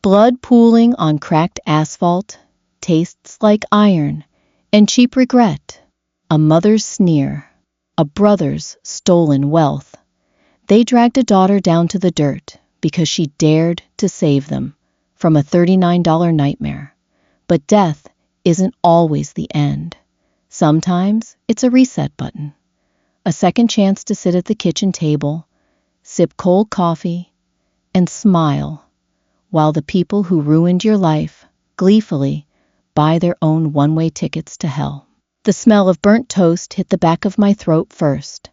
Blood pooling on cracked asphalt tastes like iron and cheap regret. A mother's sneer, a brother's stolen wealth. They dragged a daughter down to the dirt because she dared to save them from a $39 nightmare. But death isn't always the end. Sometimes it's a reset button. A second chance to sit at the kitchen table, sip cold coffee, and smile while the people who ruined your life gleefully buy their own one-way tickets to hell. The smell of burnt toast hit the back of my throat first.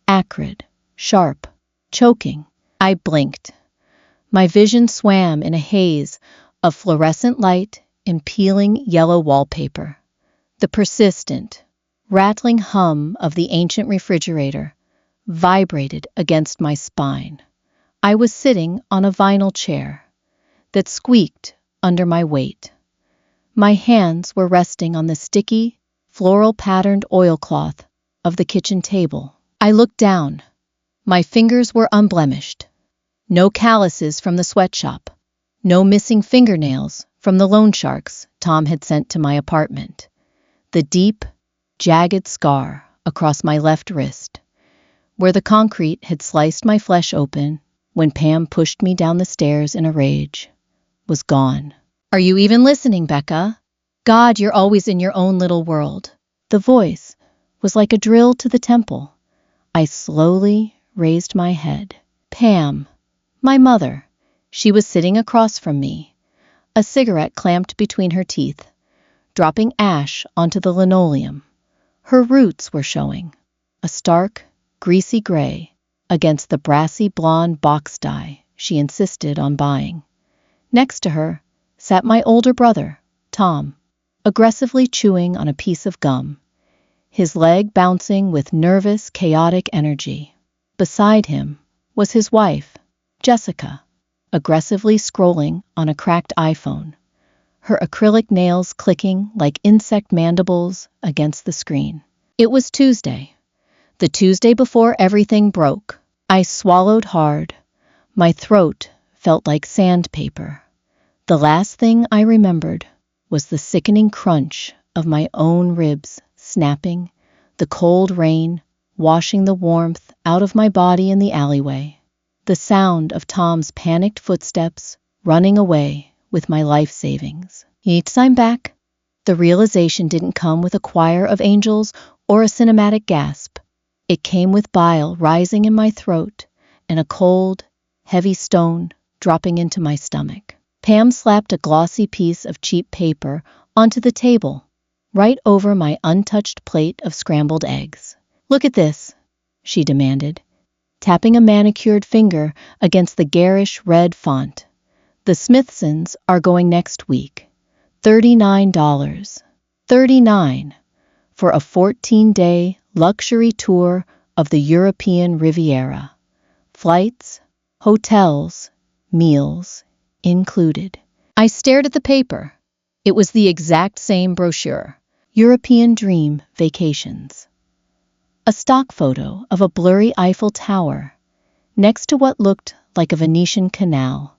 Acrid, sharp, choking. I blinked. My vision swam in a haze of fluorescent light and peeling yellow wallpaper. The persistent, rattling hum of the ancient refrigerator vibrated against my spine. I was sitting on a vinyl chair that squeaked under my weight. My hands were resting on the sticky, floral-patterned oilcloth of the kitchen table. I looked down. My fingers were unblemished. No calluses from the sweatshop. No missing fingernails from the loan sharks Tom had sent to my apartment. The deep, jagged scar across my left wrist, where the concrete had sliced my flesh open when Pam pushed me down the stairs in a rage, was gone. "Are you even listening, Becca? God, you're always in your own little world." The voice was like a drill to the temple. I slowly raised my head. Pam, my mother. She was sitting across from me, a cigarette clamped between her teeth, dropping ash onto the linoleum. Her roots were showing, a stark, greasy gray against the brassy blonde box dye she insisted on buying. Next to her sat my older brother, Tom, aggressively chewing on a piece of gum, his leg bouncing with nervous, chaotic energy. Beside him was his wife, Jessica, aggressively scrolling on a cracked iPhone, her acrylic nails clicking like insect mandibles against the screen. It was Tuesday, the Tuesday before everything broke. I swallowed hard. My throat felt like sandpaper. The last thing I remembered was the sickening crunch of my own ribs snapping, the cold rain washing the warmth out of my body in the alleyway, the sound of Tom's panicked footsteps running away with my life savings. Each time back, the realization didn't come with a choir of angels or a cinematic gasp. It came with bile rising in my throat and a cold, heavy stone dropping into my stomach. Pam slapped a glossy piece of cheap paper onto the table, right over my untouched plate of scrambled eggs. "Look at this," she demanded, tapping a manicured finger against the garish red font. "The Smithsons are going next week. $39. $39 for a 14-day luxury tour of the European Riviera. Flights, hotels, meals included." I stared at the paper. It was the exact same brochure, European Dream Vacations. A stock photo of a blurry Eiffel Tower next to what looked like a Venetian canal,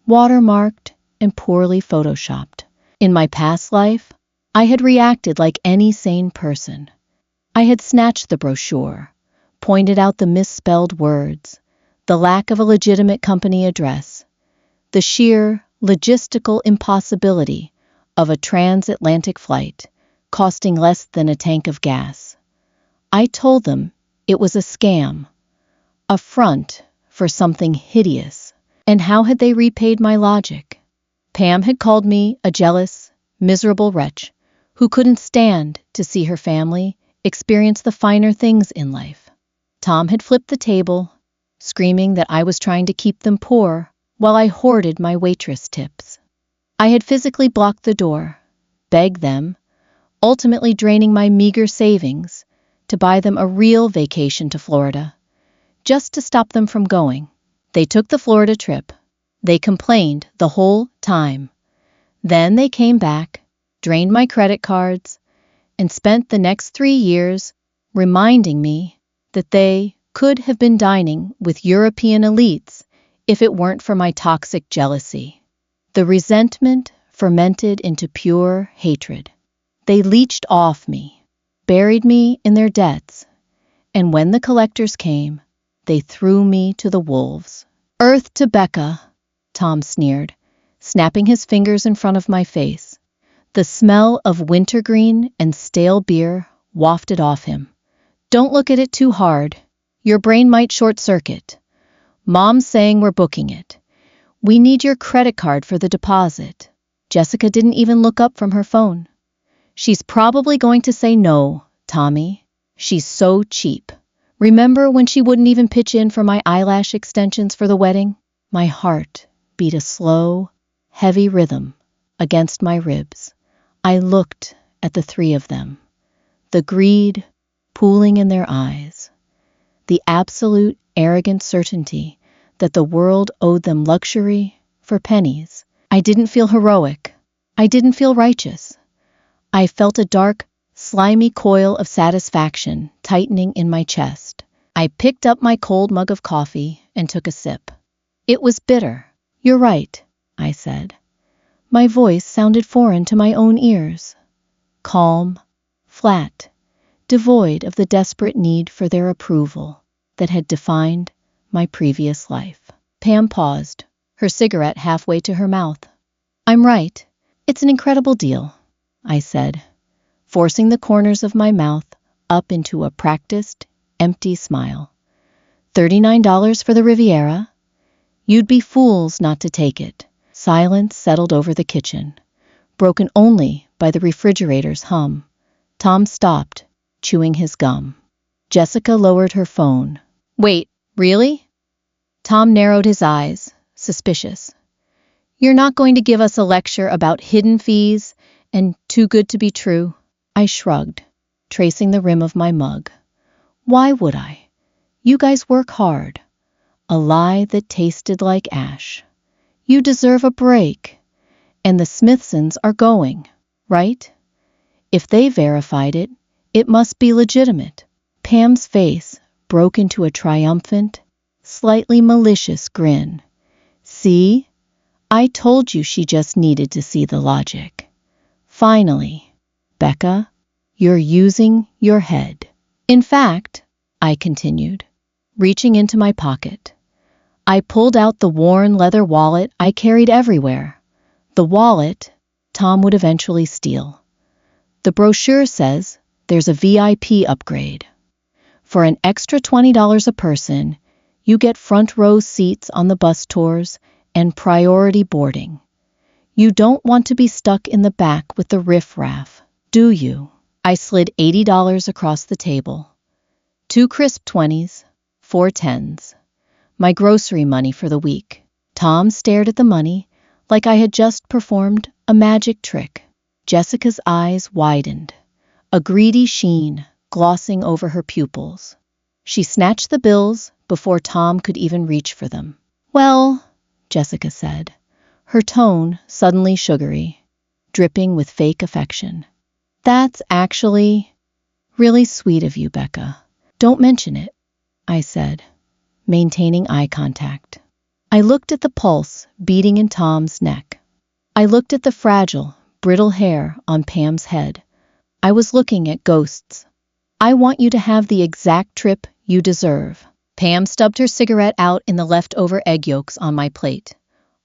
watermarked and poorly photoshopped. In my past life, I had reacted like any sane person. I had snatched the brochure, pointed out the misspelled words, the lack of a legitimate company address, the sheer logistical impossibility of a transatlantic flight costing less than a tank of gas. I told them it was a scam, a front for something hideous. And how had they repaid my logic? Pam had called me a jealous, miserable wretch who couldn't stand to see her family experience the finer things in life. Tom had flipped the table, screaming that I was trying to keep them poor while I hoarded my waitress tips. I had physically blocked the door, begged them, ultimately draining my meager savings to buy them a real vacation to Florida, just to stop them from going. They took the Florida trip. They complained the whole time. Then they came back, drained my credit cards, and spent the next 3 years reminding me that they could have been dining with European elites if it weren't for my toxic jealousy. The resentment fermented into pure hatred. They leached off me, buried me in their debts, and when the collectors came, they threw me to the wolves. Earth to Becca, Tom sneered, snapping his fingers in front of my face. The smell of wintergreen and stale beer wafted off him. Don't look at it too hard. Your brain might short-circuit. Mom's saying we're booking it. We need your credit card for the deposit. Jessica didn't even look up from her phone. She's probably going to say no, Tommy. She's so cheap. Remember when she wouldn't even pitch in for my eyelash extensions for the wedding? My heart beat a slow, heavy rhythm against my ribs. I looked at the three of them, the greed pooling in their eyes, the absolute arrogant certainty that the world owed them luxury for pennies. I didn't feel heroic. I didn't feel righteous. I felt a dark, slimy coil of satisfaction tightening in my chest. I picked up my cold mug of coffee and took a sip. It was bitter. You're right, I said. My voice sounded foreign to my own ears. Calm, flat, devoid of the desperate need for their approval that had defined my previous life. Pam paused, her cigarette halfway to her mouth. I'm right. It's an incredible deal, I said, forcing the corners of my mouth up into a practiced, empty smile. $39 for the Riviera? You'd be fools not to take it. Silence settled over the kitchen, broken only by the refrigerator's hum. Tom stopped, chewing his gum. Jessica lowered her phone. Wait, really? Tom narrowed his eyes, suspicious. You're not going to give us a lecture about hidden fees and too good to be true? I shrugged, tracing the rim of my mug. Why would I? You guys work hard. A lie that tasted like ash. You deserve a break. And the Smithsons are going, right? If they verified it, it must be legitimate. Pam's face broke into a triumphant, slightly malicious grin. See? I told you she just needed to see the logic. Finally, Becca, you're using your head. In fact, I continued, reaching into my pocket. I pulled out the worn leather wallet I carried everywhere. The wallet Tom would eventually steal. The brochure says there's a VIP upgrade. For an extra $20 a person, you get front row seats on the bus tours and priority boarding. You don't want to be stuck in the back with the riffraff, do you? I slid $80 across the table. 2 crisp 20s, 4 10s. My grocery money for the week. Tom stared at the money like I had just performed a magic trick. Jessica's eyes widened, a greedy sheen glossing over her pupils. She snatched the bills before Tom could even reach for them. Well, Jessica said, her tone suddenly sugary, dripping with fake affection. That's actually really sweet of you, Becca. Don't mention it, I said, maintaining eye contact. I looked at the pulse beating in Tom's neck. I looked at the fragile, brittle hair on Pam's head. I was looking at ghosts. I want you to have the exact trip you deserve. Pam stubbed her cigarette out in the leftover egg yolks on my plate.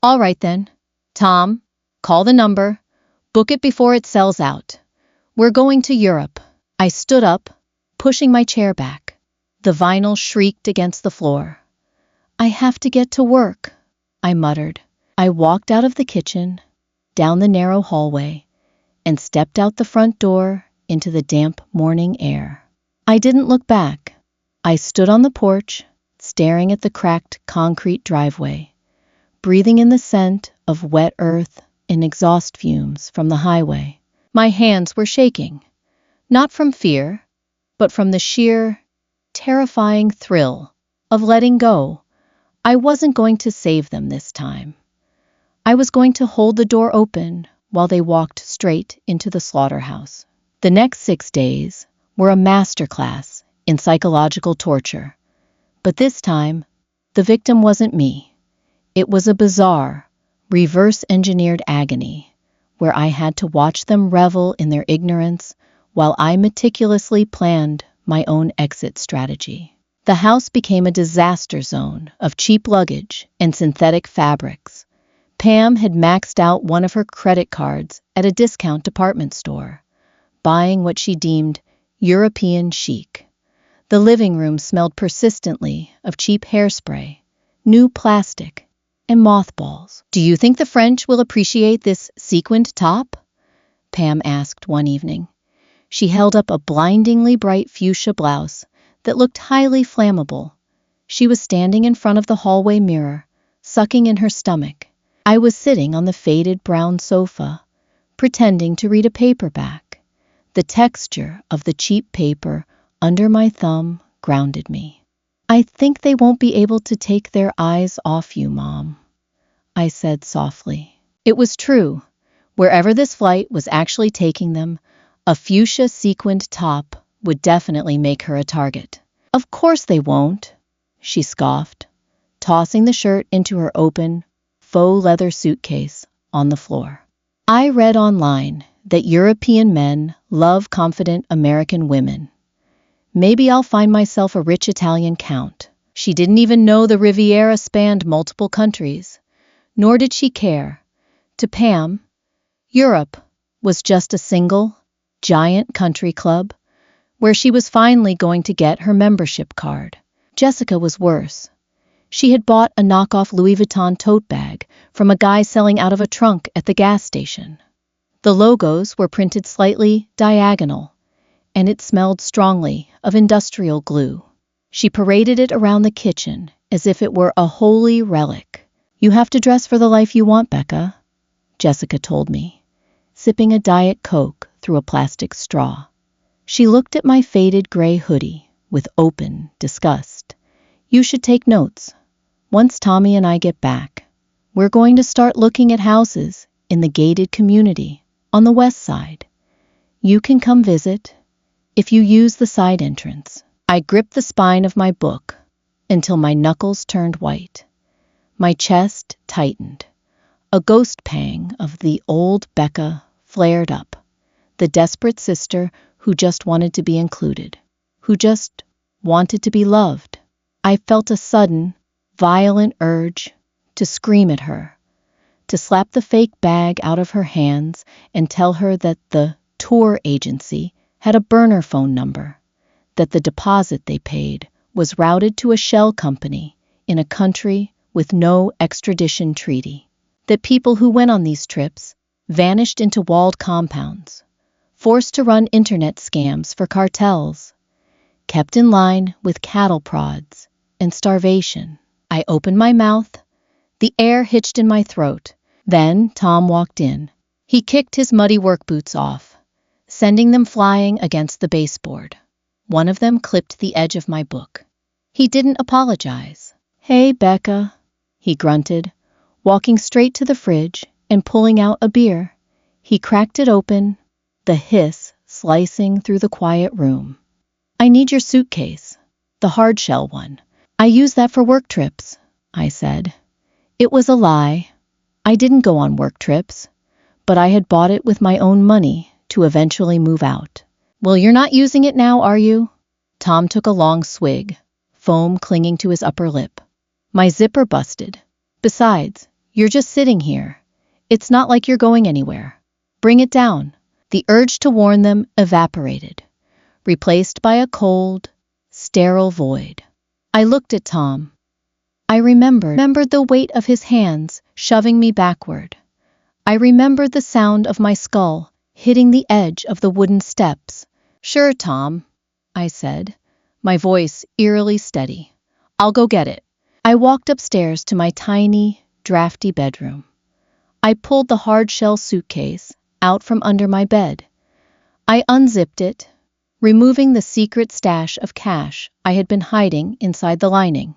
All right then. Tom, call the number. Book it before it sells out. We're going to Europe. I stood up, pushing my chair back. The vinyl shrieked against the floor. I have to get to work, I muttered. I walked out of the kitchen, down the narrow hallway, and stepped out the front door into the damp morning air. I didn't look back. I stood on the porch, staring at the cracked concrete driveway, breathing in the scent of wet earth and exhaust fumes from the highway. My hands were shaking, not from fear, but from the sheer, terrifying thrill of letting go. I wasn't going to save them this time. I was going to hold the door open while they walked straight into the slaughterhouse. The next 6 days were a masterclass in psychological torture. But this time, the victim wasn't me. It was a bizarre, reverse-engineered agony, where I had to watch them revel in their ignorance while I meticulously planned my own exit strategy. The house became a disaster zone of cheap luggage and synthetic fabrics. Pam had maxed out one of her credit cards at a discount department store, buying what she deemed European chic. The living room smelled persistently of cheap hairspray, new plastic, and mothballs. "Do you think the French will appreciate this sequined top?" Pam asked one evening. She held up a blindingly bright fuchsia blouse that looked highly flammable. She was standing in front of the hallway mirror, sucking in her stomach. I was sitting on the faded brown sofa, pretending to read a paperback. The texture of the cheap paper under my thumb grounded me. "I think they won't be able to take their eyes off you, Mom," I said softly. It was true. Wherever this flight was actually taking them, a fuchsia sequined top would definitely make her a target. "Of course they won't," she scoffed, tossing the shirt into her open, faux leather suitcase on the floor. "I read online that European men love confident American women. Maybe I'll find myself a rich Italian count." She didn't even know the Riviera spanned multiple countries, nor did she care. To Pam, Europe was just a single, giant country club where she was finally going to get her membership card. Jessica was worse. She had bought a knockoff Louis Vuitton tote bag from a guy selling out of a trunk at the gas station. The logos were printed slightly diagonal, and it smelled strongly of industrial glue. She paraded it around the kitchen as if it were a holy relic. "You have to dress for the life you want, Becca," Jessica told me, sipping a Diet Coke through a plastic straw. She looked at my faded gray hoodie with open disgust. "You should take notes. Once Tommy and I get back, we're going to start looking at houses in the gated community on the west side. You can come visit if you use the side entrance." I gripped the spine of my book until my knuckles turned white. My chest tightened. A ghost pang of the old Becca flared up, the desperate sister who just wanted to be included, who just wanted to be loved. I felt a sudden, violent urge to scream at her, to slap the fake bag out of her hands and tell her that the tour agency had a burner phone number, that the deposit they paid was routed to a shell company in a country with no extradition treaty, that people who went on these trips vanished into walled compounds, forced to run internet scams for cartels, kept in line with cattle prods and starvation. I opened my mouth, the air hitched in my throat. Then Tom walked in. He kicked his muddy work boots off, sending them flying against the baseboard. One of them clipped the edge of my book. He didn't apologize. "Hey, Becca," he grunted, walking straight to the fridge and pulling out a beer. He cracked it open, the hiss slicing through the quiet room. "I need your suitcase, the hard shell one. I use that for work trips," I said. It was a lie. I didn't go on work trips, but I had bought it with my own money to eventually move out. "Well, you're not using it now, are you?" Tom took a long swig, foam clinging to his upper lip. "My zipper busted. Besides, you're just sitting here. It's not like you're going anywhere. Bring it down." The urge to warn them evaporated, replaced by a cold, sterile void. I looked at Tom. I remembered the weight of his hands shoving me backward. I remembered the sound of my skull hitting the edge of the wooden steps. "Sure, Tom," I said, my voice eerily steady. "I'll go get it." I walked upstairs to my tiny, drafty bedroom. I pulled the hard-shell suitcase out from under my bed. I unzipped it, removing the secret stash of cash I had been hiding inside the lining.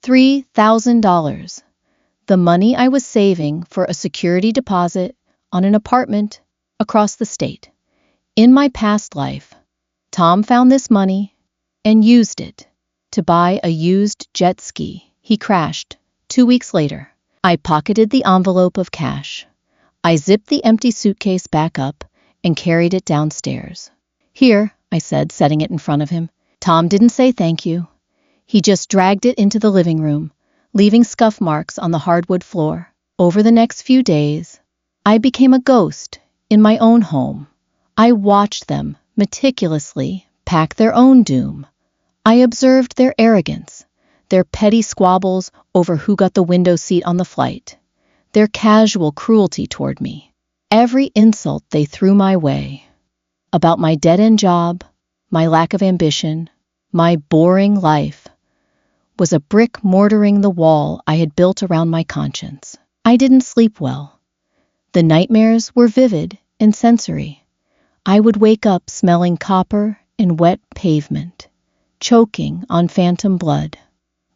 $3,000. The money I was saving for a security deposit on an apartment across the state. In my past life, Tom found this money and used it to buy a used jet ski he crashed 2 weeks later. I pocketed the envelope of cash. I zipped the empty suitcase back up and carried it downstairs. Here, I said, setting it in front of him. Tom didn't say thank you. He just dragged it into the living room, leaving scuff marks on the hardwood floor. Over the next few days, I became a ghost in my own home. I watched them meticulously pack their own doom. I observed their arrogance, their petty squabbles over who got the window seat on the flight, their casual cruelty toward me, every insult they threw my way. About my dead-end job, my lack of ambition, my boring life, was a brick mortaring the wall I had built around my conscience. I didn't sleep well. The nightmares were vivid and sensory. I would wake up smelling copper and wet pavement, choking on phantom blood.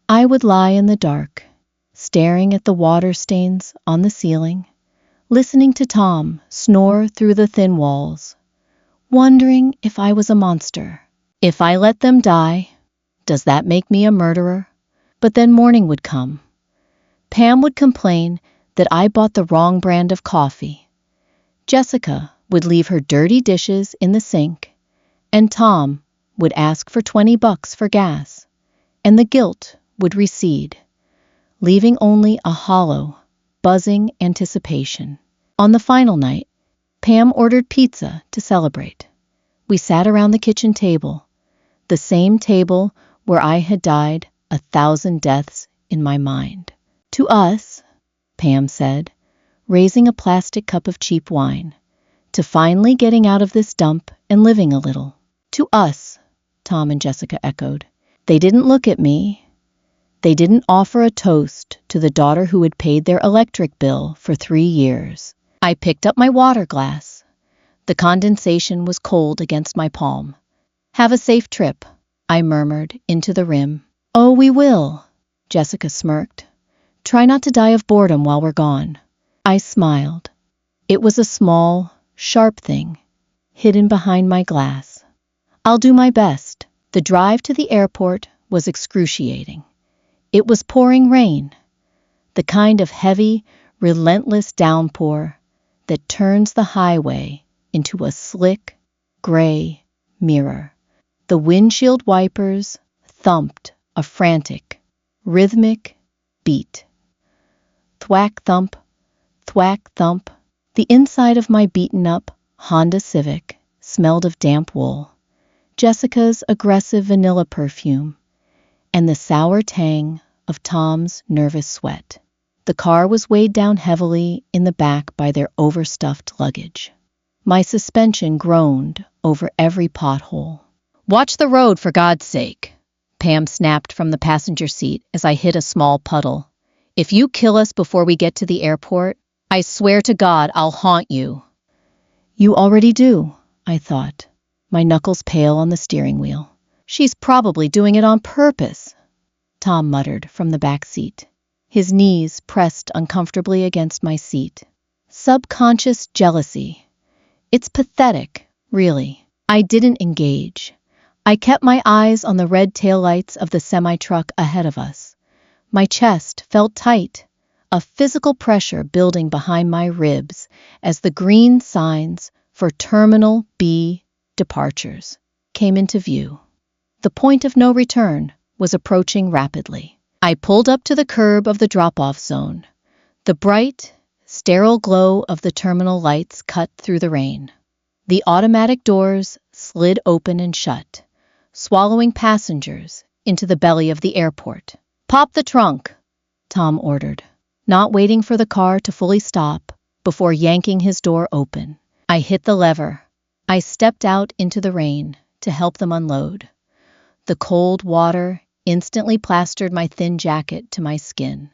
I would lie in the dark, staring at the water stains on the ceiling, listening to Tom snore through the thin walls, wondering if I was a monster. If I let them die, does that make me a murderer? But then morning would come. Pam would complain that I bought the wrong brand of coffee. Jessica would leave her dirty dishes in the sink, and Tom would ask for $20 for gas, and the guilt would recede, leaving only a hollow, buzzing anticipation. On the final night, Pam ordered pizza to celebrate. We sat around the kitchen table, the same table where I had died 1,000 deaths in my mind. To us, Pam said, raising a plastic cup of cheap wine, to finally getting out of this dump and living a little. To us, Tom and Jessica echoed. They didn't look at me. They didn't offer a toast to the daughter who had paid their electric bill for 3 years. I picked up my water glass. The condensation was cold against my palm. Have a safe trip, I murmured into the rim. Oh, we will, Jessica smirked. Try not to die of boredom while we're gone. I smiled. It was a small, sharp thing, hidden behind my glass. I'll do my best. The drive to the airport was excruciating. It was pouring rain, the kind of heavy, relentless downpour that turns the highway into a slick, gray mirror. The windshield wipers thumped a frantic, rhythmic beat. Thwack thump, thwack thump. The inside of my beaten-up Honda Civic smelled of damp wool, Jessica's aggressive vanilla perfume, and the sour tang of Tom's nervous sweat. The car was weighed down heavily in the back by their overstuffed luggage. My suspension groaned over every pothole. Watch the road, for God's sake, Pam snapped from the passenger seat as I hit a small puddle. If you kill us before we get to the airport, I swear to God I'll haunt you. You already do, I thought, my knuckles pale on the steering wheel. She's probably doing it on purpose, Tom muttered from the back seat. His knees pressed uncomfortably against my seat. Subconscious jealousy. It's pathetic, really. I didn't engage. I kept my eyes on the red taillights of the semi-truck ahead of us. My chest felt tight, a physical pressure building behind my ribs as the green signs for Terminal B departures came into view. The point of no return was approaching rapidly. I pulled up to the curb of the drop-off zone. The bright, sterile glow of the terminal lights cut through the rain. The automatic doors slid open and shut, swallowing passengers into the belly of the airport. Pop the trunk, Tom ordered, not waiting for the car to fully stop before yanking his door open. I hit the lever. I stepped out into the rain to help them unload. The cold water instantly plastered my thin jacket to my skin.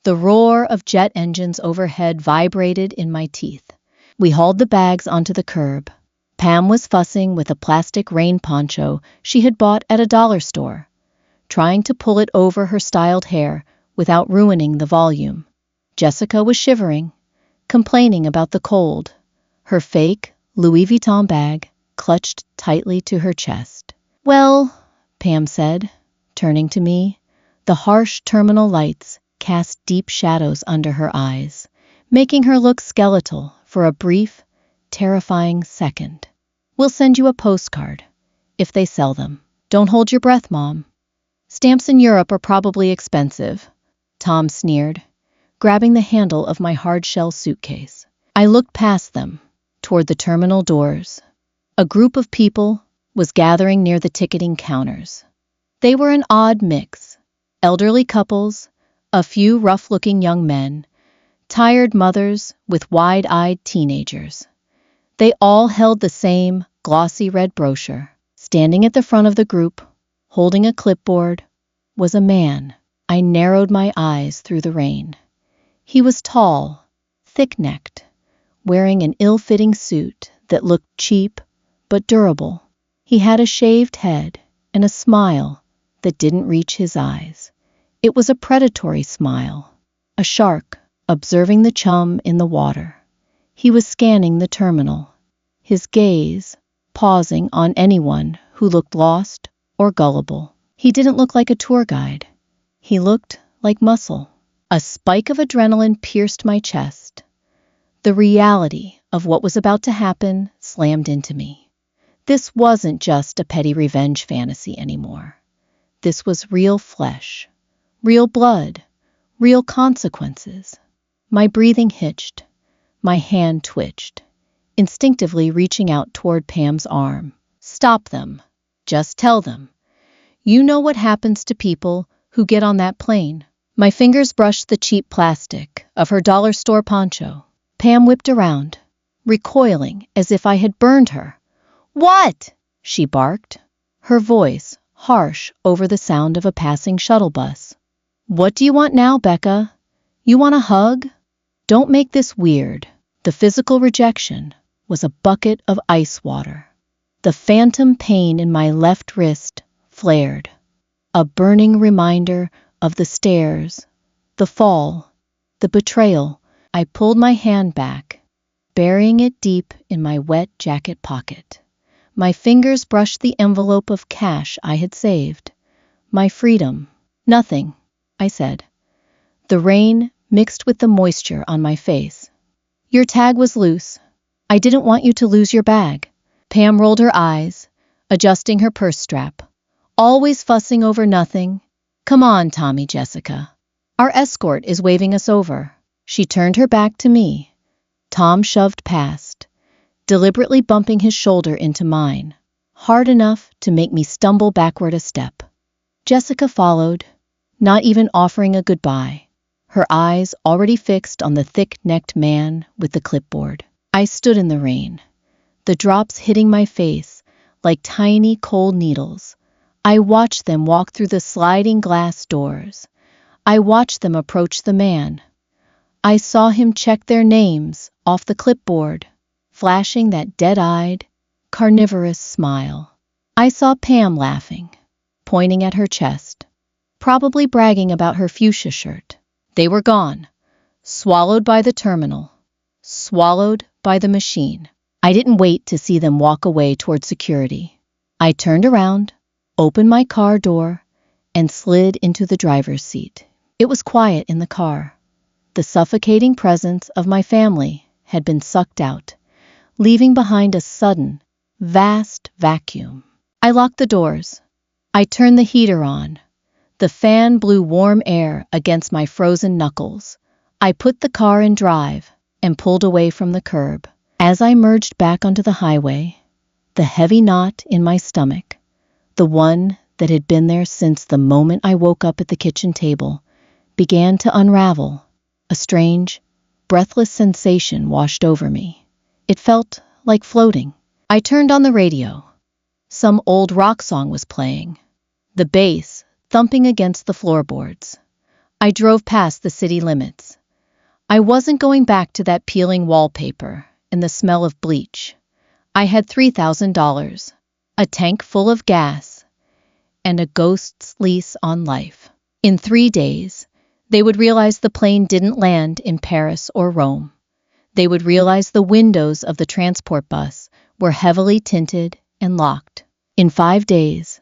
The roar of jet engines overhead vibrated in my teeth. We hauled the bags onto the curb. Pam was fussing with a plastic rain poncho she had bought at a dollar store, trying to pull it over her styled hair without ruining the volume. Jessica was shivering, complaining about the cold, her fake Louis Vuitton bag clutched tightly to her chest. Well, Pam said, turning to me, the harsh terminal lights cast deep shadows under her eyes, making her look skeletal for a brief, terrifying second. "We'll send you a postcard, if they sell them. Don't hold your breath, Mom. Stamps in Europe are probably expensive," Tom sneered, grabbing the handle of my hard-shell suitcase. I looked past them, toward the terminal doors. A group of people was gathering near the ticketing counters. They were an odd mix: elderly couples, a few rough-looking young men, tired mothers with wide-eyed teenagers. They all held the same glossy red brochure. Standing at the front of the group, holding a clipboard, was a man. I narrowed my eyes through the rain. He was tall, thick-necked, wearing an ill-fitting suit that looked cheap but durable. He had a shaved head and a smile that didn't reach his eyes. It was a predatory smile, a shark observing the chum in the water. He was scanning the terminal, his gaze pausing on anyone who looked lost or gullible. He didn't look like a tour guide. He looked like muscle. A spike of adrenaline pierced my chest. The reality of what was about to happen slammed into me. This wasn't just a petty revenge fantasy anymore. This was real flesh, real blood, real consequences. My breathing hitched. My hand twitched, instinctively reaching out toward Pam's arm. "Stop them. Just tell them. You know what happens to people who get on that plane." My fingers brushed the cheap plastic of her dollar store poncho. Pam whipped around, recoiling as if I had burned her. "What?" she barked, her voice harsh over the sound of a passing shuttle bus. "What do you want now, Becca? You want a hug? Don't make this weird." The physical rejection was a bucket of ice water. The phantom pain in my left wrist flared, a burning reminder of the stairs, the fall, the betrayal. I pulled my hand back, burying it deep in my wet jacket pocket. My fingers brushed the envelope of cash I had saved. My freedom. "Nothing," I said. The rain mixed with the moisture on my face. "Your tag was loose. I didn't want you to lose your bag." Pam rolled her eyes, adjusting her purse strap. "Always fussing over nothing. Come on, Tommy Jessica. Our escort is waving us over." She turned her back to me. Tom shoved past, deliberately bumping his shoulder into mine, hard enough to make me stumble backward a step. Jessica followed, not even offering a goodbye, her eyes already fixed on the thick-necked man with the clipboard. I stood in the rain, the drops hitting my face like tiny cold needles. I watched them walk through the sliding glass doors. I watched them approach the man. I saw him check their names off the clipboard, flashing that dead-eyed, carnivorous smile. I saw Pam laughing, pointing at her chest, probably bragging about her fuchsia shirt. They were gone, swallowed by the terminal, swallowed by the machine. I didn't wait to see them walk away toward security. I turned around, opened my car door, and slid into the driver's seat. It was quiet in the car. The suffocating presence of my family had been sucked out, leaving behind a sudden, vast vacuum. I locked the doors. I turned the heater on. The fan blew warm air against my frozen knuckles. I put the car in drive and pulled away from the curb. As I merged back onto the highway, the heavy knot in my stomach, the one that had been there since the moment I woke up at the kitchen table, began to unravel. A strange, breathless sensation washed over me. It felt like floating. I turned on the radio. Some old rock song was playing, the bass thumping against the floorboards. I drove past the city limits. I wasn't going back to that peeling wallpaper and the smell of bleach. I had $3,000, a tank full of gas, and a ghost's lease on life. In 3 days, they would realize the plane didn't land in Paris or Rome. They would realize the windows of the transport bus were heavily tinted and locked. In 5 days,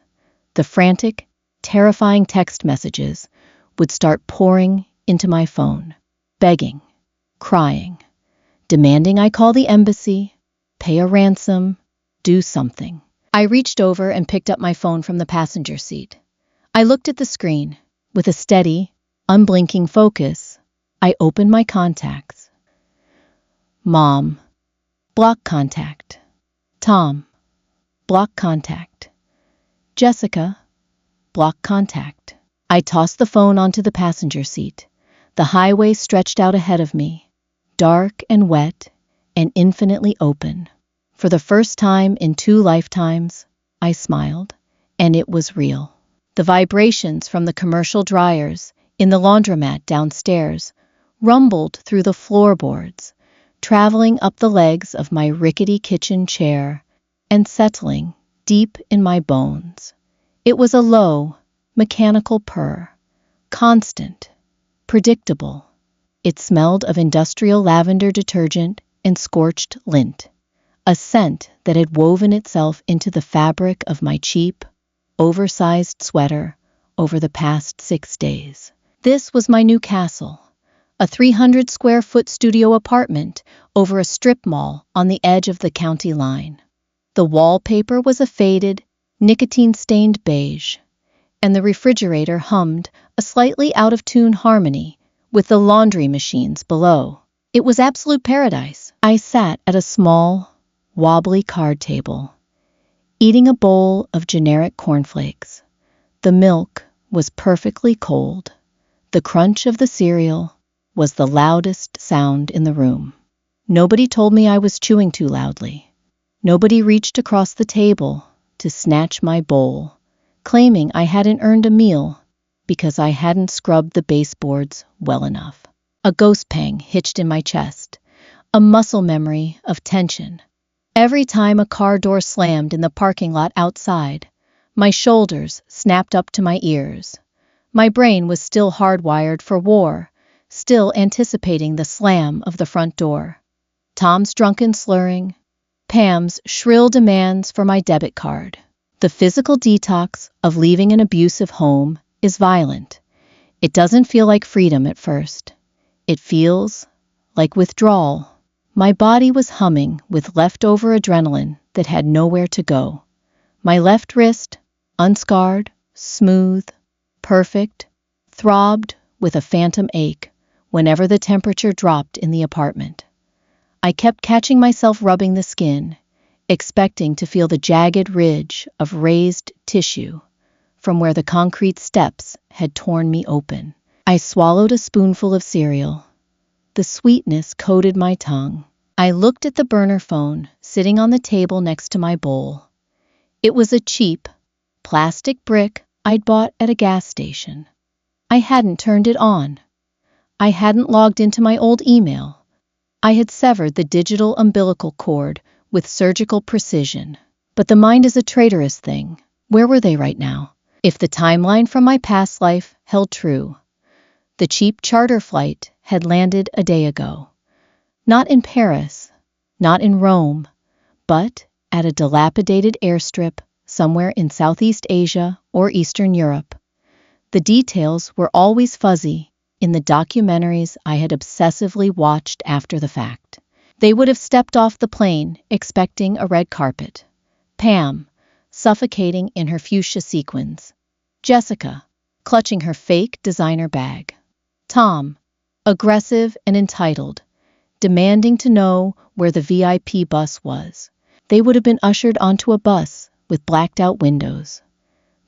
the frantic, terrifying text messages would start pouring into my phone, begging, crying, demanding I call the embassy, pay a ransom, do something. I reached over and picked up my phone from the passenger seat. I looked at the screen. With a steady, unblinking focus, I opened my contacts. Mom, block contact. Tom, block contact. Jessica, block contact. I tossed the phone onto the passenger seat. The highway stretched out ahead of me, dark and wet and infinitely open. For the first time in 2 lifetimes, I smiled, and it was real. The vibrations from the commercial dryers in the laundromat downstairs rumbled through the floorboards, traveling up the legs of my rickety kitchen chair and settling deep in my bones. It was a low, mechanical purr, constant, predictable. It smelled of industrial lavender detergent and scorched lint, a scent that had woven itself into the fabric of my cheap, oversized sweater over the past 6 days. This was my new castle, a 300-square-foot studio apartment over a strip mall on the edge of the county line. The wallpaper was a faded, nicotine-stained beige, and the refrigerator hummed a slightly out-of-tune harmony with the laundry machines below. It was absolute paradise. I sat at a small, wobbly card table, eating a bowl of generic cornflakes. The milk was perfectly cold. The crunch of the cereal was the loudest sound in the room. Nobody told me I was chewing too loudly. Nobody reached across the table to snatch my bowl, claiming I hadn't earned a meal because I hadn't scrubbed the baseboards well enough. A ghost pang hitched in my chest, a muscle memory of tension. Every time a car door slammed in the parking lot outside, my shoulders snapped up to my ears. My brain was still hardwired for war, still anticipating the slam of the front door. Tom's drunken slurring, Pam's shrill demands for my debit card. The physical detox of leaving an abusive home is violent. It doesn't feel like freedom at first. It feels like withdrawal. My body was humming with leftover adrenaline that had nowhere to go. My left wrist, unscarred, smooth, perfect, throbbed with a phantom ache whenever the temperature dropped in the apartment. I kept catching myself rubbing the skin, expecting to feel the jagged ridge of raised tissue from where the concrete steps had torn me open. I swallowed a spoonful of cereal. The sweetness coated my tongue. I looked at the burner phone sitting on the table next to my bowl. It was a cheap, plastic brick I'd bought at a gas station. I hadn't turned it on. I hadn't logged into my old email. I had severed the digital umbilical cord with surgical precision. But the mind is a traitorous thing. Where were they right now? If the timeline from my past life held true, the cheap charter flight had landed a day ago. Not in Paris, not in Rome, but at a dilapidated airstrip somewhere in Southeast Asia or Eastern Europe. The details were always fuzzy in the documentaries I had obsessively watched after the fact. They would have stepped off the plane expecting a red carpet. Pam, suffocating in her fuchsia sequins. Jessica, clutching her fake designer bag. Tom, aggressive and entitled, demanding to know where the VIP bus was. They would have been ushered onto a bus with blacked-out windows.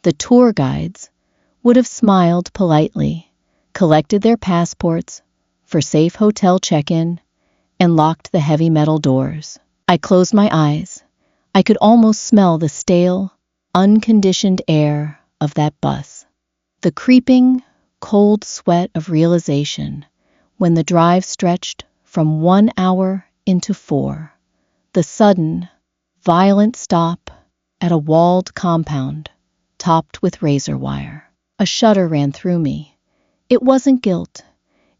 The tour guides would have smiled politely, collected their passports for safe hotel check-in, and locked the heavy metal doors. I closed my eyes. I could almost smell the stale, unconditioned air of that bus. The creeping, cold sweat of realization when the drive stretched from 1 hour into 4. The sudden, violent stop at a walled compound topped with razor wire. A shudder ran through me. It wasn't guilt.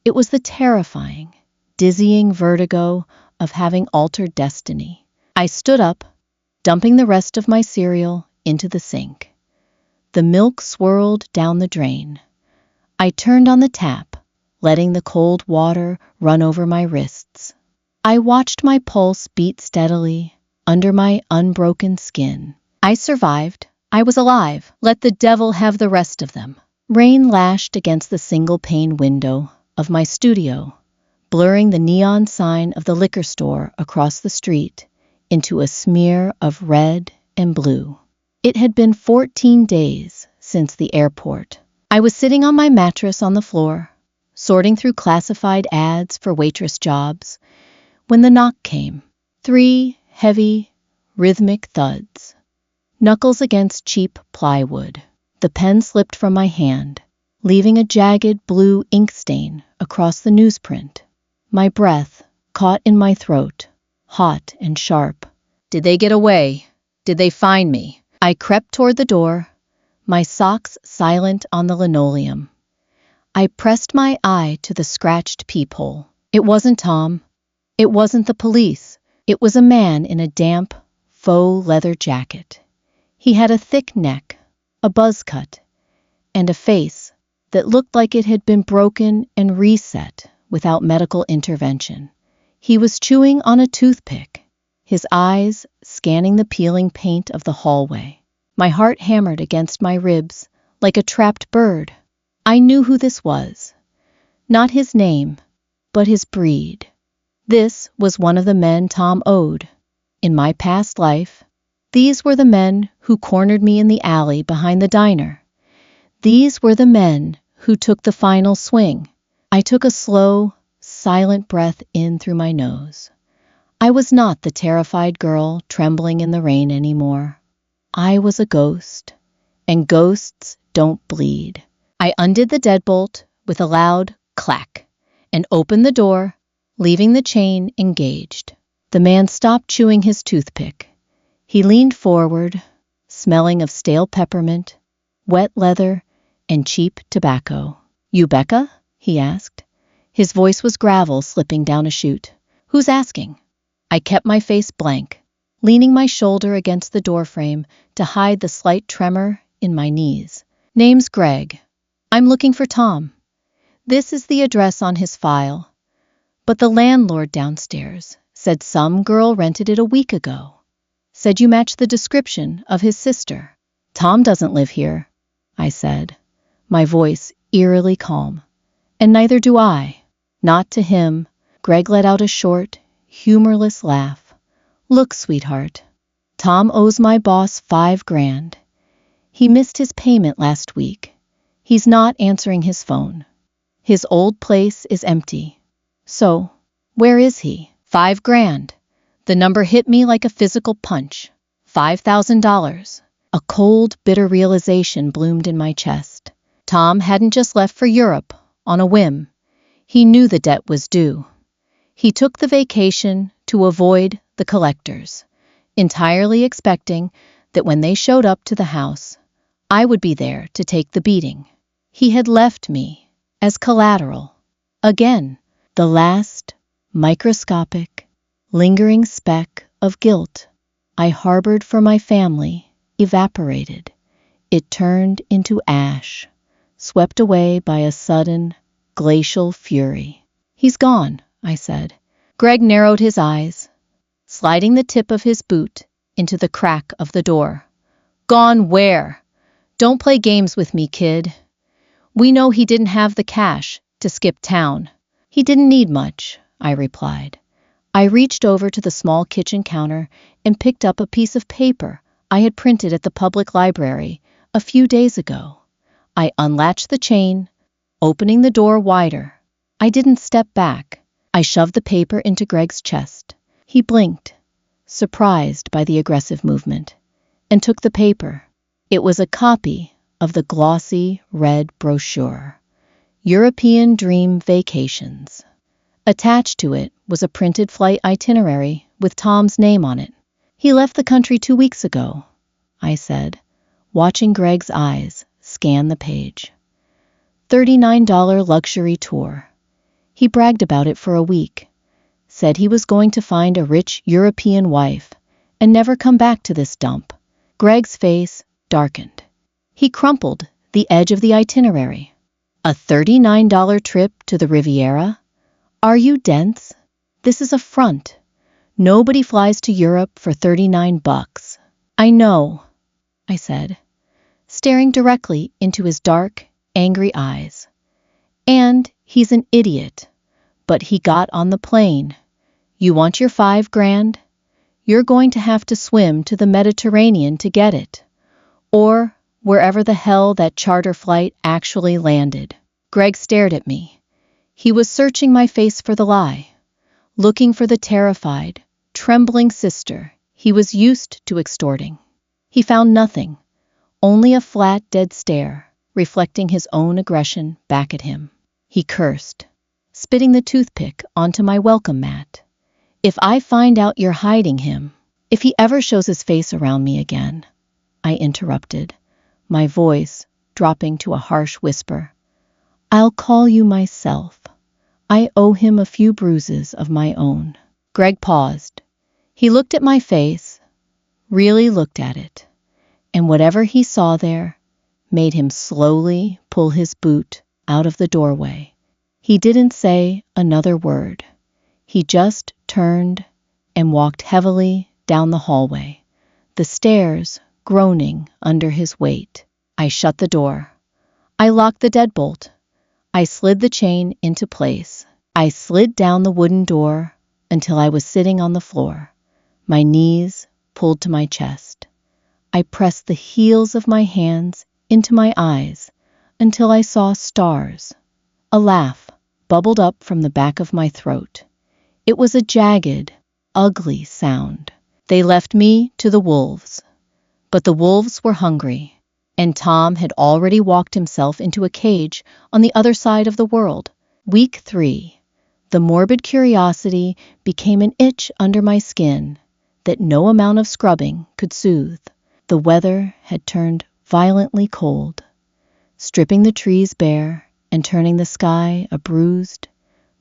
It was the terrifying, dizzying vertigo of having altered destiny. I stood up, dumping the rest of my cereal into the sink. The milk swirled down the drain. I turned on the tap, letting the cold water run over my wrists. I watched my pulse beat steadily under my unbroken skin. I survived. I was alive. Let the devil have the rest of them. Rain lashed against the single-pane window of my studio, blurring the neon sign of the liquor store across the street into a smear of red and blue. It had been 14 days since the airport. I was sitting on my mattress on the floor, sorting through classified ads for waitress jobs, when the knock came. 3 heavy, rhythmic thuds. Knuckles against cheap plywood. The pen slipped from my hand, leaving a jagged blue ink stain across the newsprint. My breath caught in my throat, hot and sharp. Did they get away? Did they find me? I crept toward the door, my socks silent on the linoleum. I pressed my eye to the scratched peephole. It wasn't Tom. It wasn't the police. It was a man in a damp, faux leather jacket. He had a thick neck, a buzz cut, and a face that looked like it had been broken and reset without medical intervention. He was chewing on a toothpick, his eyes scanning the peeling paint of the hallway. My heart hammered against my ribs like a trapped bird. I knew who this was. Not his name, but his breed. This was one of the men Tom owed. In my past life, these were the men who cornered me in the alley behind the diner. These were the men who took the final swing. I took a slow, silent breath in through my nose. I was not the terrified girl trembling in the rain anymore. I was a ghost, and ghosts don't bleed. I undid the deadbolt with a loud clack and opened the door, leaving the chain engaged. The man stopped chewing his toothpick. He leaned forward, smelling of stale peppermint, wet leather, and cheap tobacco. "You Becca?" he asked. His voice was gravel slipping down a chute. "Who's asking?" I kept my face blank, leaning my shoulder against the doorframe to hide the slight tremor in my knees. "Name's Greg. I'm looking for Tom. This is the address on his file. But the landlord downstairs said some girl rented it a week ago. Said you match the description of his sister." "Tom doesn't live here," I said, my voice eerily calm. "And neither do I." "Not to him." Greg let out a short, humorless laugh. "Look, sweetheart, Tom owes my boss $5,000. He missed his payment last week. He's not answering his phone. His old place is empty. So, where is he?" $5,000. The number hit me like a physical punch. $5,000. A cold, bitter realization bloomed in my chest. Tom hadn't just left for Europe on a whim. He knew the debt was due. He took the vacation to avoid the collectors, entirely expecting that when they showed up to the house, I would be there to take the beating. He had left me as collateral. Again, the last microscopic, lingering speck of guilt I harbored for my family evaporated. It turned into ash, swept away by a sudden, glacial fury. "He's gone," I said. Greg narrowed his eyes, sliding the tip of his boot into the crack of the door. "Gone where? Don't play games with me, kid. We know he didn't have the cash to skip town." "He didn't need much," I replied. I reached over to the small kitchen counter and picked up a piece of paper I had printed at the public library a few days ago. I unlatched the chain, opening the door wider. I didn't step back. I shoved the paper into Greg's chest. He blinked, surprised by the aggressive movement, and took the paper. It was a copy of the glossy red brochure, European Dream Vacations. Attached to it was a printed flight itinerary with Tom's name on it. "He left the country 2 weeks ago," I said, watching Greg's eyes scan the page. $39 luxury tour. He bragged about it for a week, said he was going to find a rich European wife and never come back to this dump. Greg's face darkened. He crumpled the edge of the itinerary. A $39 trip to the Riviera? Are you dense? This is a front. Nobody flies to Europe for $39. I know, I said, staring directly into his dark, angry eyes. And he's an idiot. But he got on the plane. You want your $5,000? You're going to have to swim to the Mediterranean to get it. Or wherever the hell that charter flight actually landed. Greg stared at me. He was searching my face for the lie, looking for the terrified, trembling sister he was used to extorting. He found nothing, only a flat, dead stare, reflecting his own aggression back at him. He cursed, spitting the toothpick onto my welcome mat. If I find out you're hiding him, if he ever shows his face around me again, I interrupted, my voice dropping to a harsh whisper, I'll call you myself. I owe him a few bruises of my own. Greg paused. He looked at my face, really looked at it, and whatever he saw there made him slowly pull his boot out of the doorway. He didn't say another word. He just turned and walked heavily down the hallway, the stairs groaning under his weight. I shut the door. I locked the deadbolt. I slid the chain into place. I slid down the wooden door until I was sitting on the floor, my knees pulled to my chest. I pressed the heels of my hands into my eyes until I saw stars. A laugh bubbled up from the back of my throat. It was a jagged, ugly sound. They left me to the wolves. But the wolves were hungry, and Tom had already walked himself into a cage on the other side of the world. Week 3. The morbid curiosity became an itch under my skin that no amount of scrubbing could soothe. The weather had turned violently cold, stripping the trees bare and turning the sky a bruised,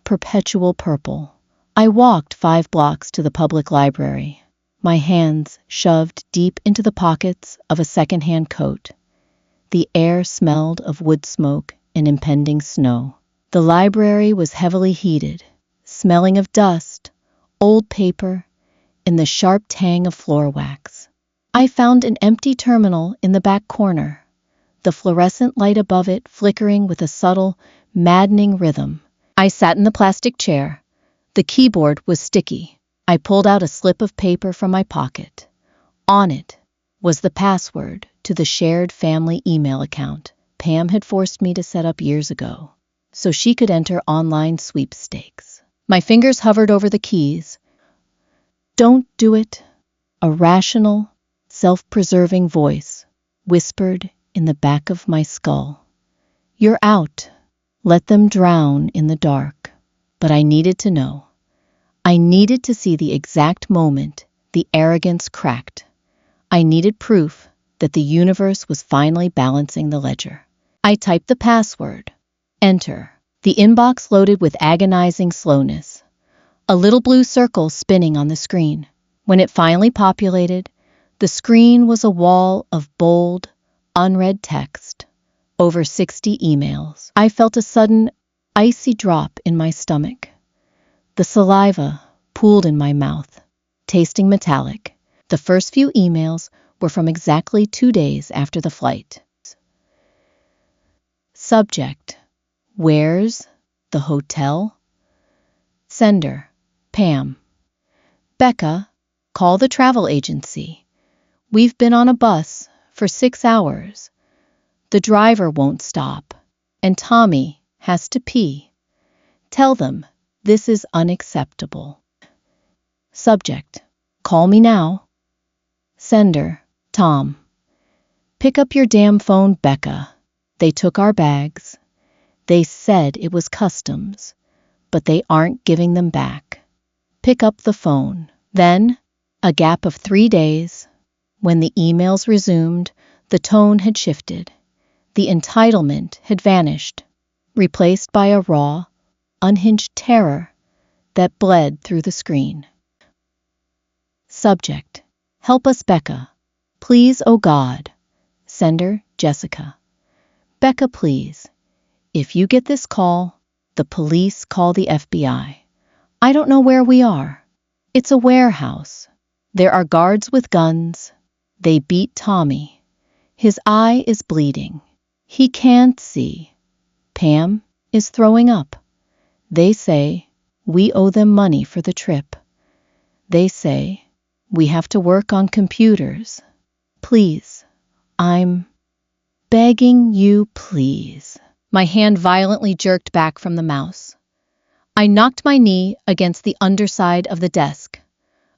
perpetual purple. I walked 5 blocks to the public library, my hands shoved deep into the pockets of a second-hand coat. The air smelled of wood smoke and impending snow. The library was heavily heated, smelling of dust, old paper, and the sharp tang of floor wax. I found an empty terminal in the back corner, the fluorescent light above it flickering with a subtle, maddening rhythm. I sat in the plastic chair. The keyboard was sticky. I pulled out a slip of paper from my pocket. On it was the password to the shared family email account Pam had forced me to set up years ago, so she could enter online sweepstakes. My fingers hovered over the keys. Don't do it. A rational, self-preserving voice whispered in the back of my skull. You're out. Let them drown in the dark. But I needed to know. I needed to see the exact moment the arrogance cracked. I needed proof that the universe was finally balancing the ledger. I typed the password. Enter. The inbox loaded with agonizing slowness. A little blue circle spinning on the screen. When it finally populated, the screen was a wall of bold, unread text. Over 60 emails. I felt a sudden, icy drop in my stomach. The saliva pooled in my mouth, tasting metallic. The first few emails were from exactly 2 days after the flight. Subject: Where's the hotel? Sender: Pam. Becca, call the travel agency. We've been on a bus for 6 hours. The driver won't stop, and Tommy has to pee. Tell them this is unacceptable. Subject: Call me now. Sender: Tom. Pick up your damn phone, Becca. They took our bags. They said it was customs, but they aren't giving them back. Pick up the phone. Then, a gap of 3 days. When the emails resumed, the tone had shifted. The entitlement had vanished, replaced by a raw, unhinged terror that bled through the screen. Subject: Help us, Becca. Please, oh God. Sender: Jessica. Becca, please. If you get this call, the police call the FBI. I don't know where we are. It's a warehouse. There are guards with guns. They beat Tommy. His eye is bleeding. He can't see. Pam is throwing up. They say we owe them money for the trip. They say we have to work on computers. Please, I'm begging you, please. My hand violently jerked back from the mouse. I knocked my knee against the underside of the desk,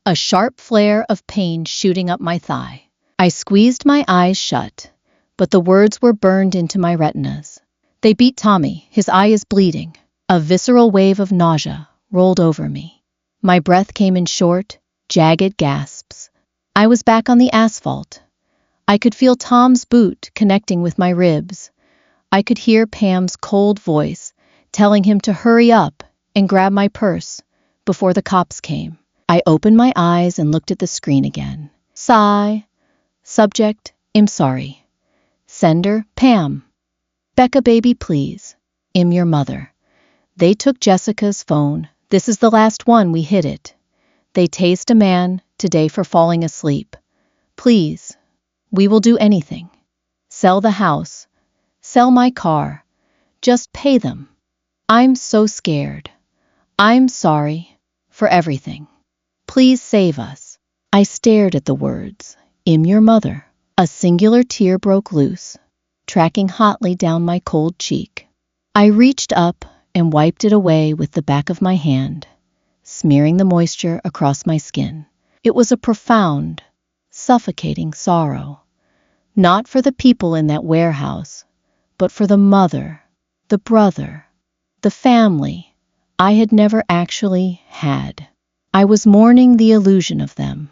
a sharp flare of pain shooting up my thigh. I squeezed my eyes shut, but the words were burned into my retinas. They beat Tommy. His eye is bleeding. A visceral wave of nausea rolled over me. My breath came in short, jagged gasps. I was back on the asphalt. I could feel Tom's boot connecting with my ribs. I could hear Pam's cold voice telling him to hurry up and grab my purse before the cops came. I opened my eyes and looked at the screen again. Sigh. Subject, I'm sorry. Sender, Pam. Becca baby, please. I'm your mother. They took Jessica's phone. This is the last one, we hit it. They tased a man today for falling asleep. Please, we will do anything. Sell the house. Sell my car. Just pay them. I'm so scared. I'm sorry for everything. Please save us. I stared at the words, I'm your mother. A singular tear broke loose, tracking hotly down my cold cheek. I reached up and wiped it away with the back of my hand, smearing the moisture across my skin. It was a profound, suffocating sorrow, not for the people in that warehouse, but for the mother, the brother, the family I had never actually had. I was mourning the illusion of them.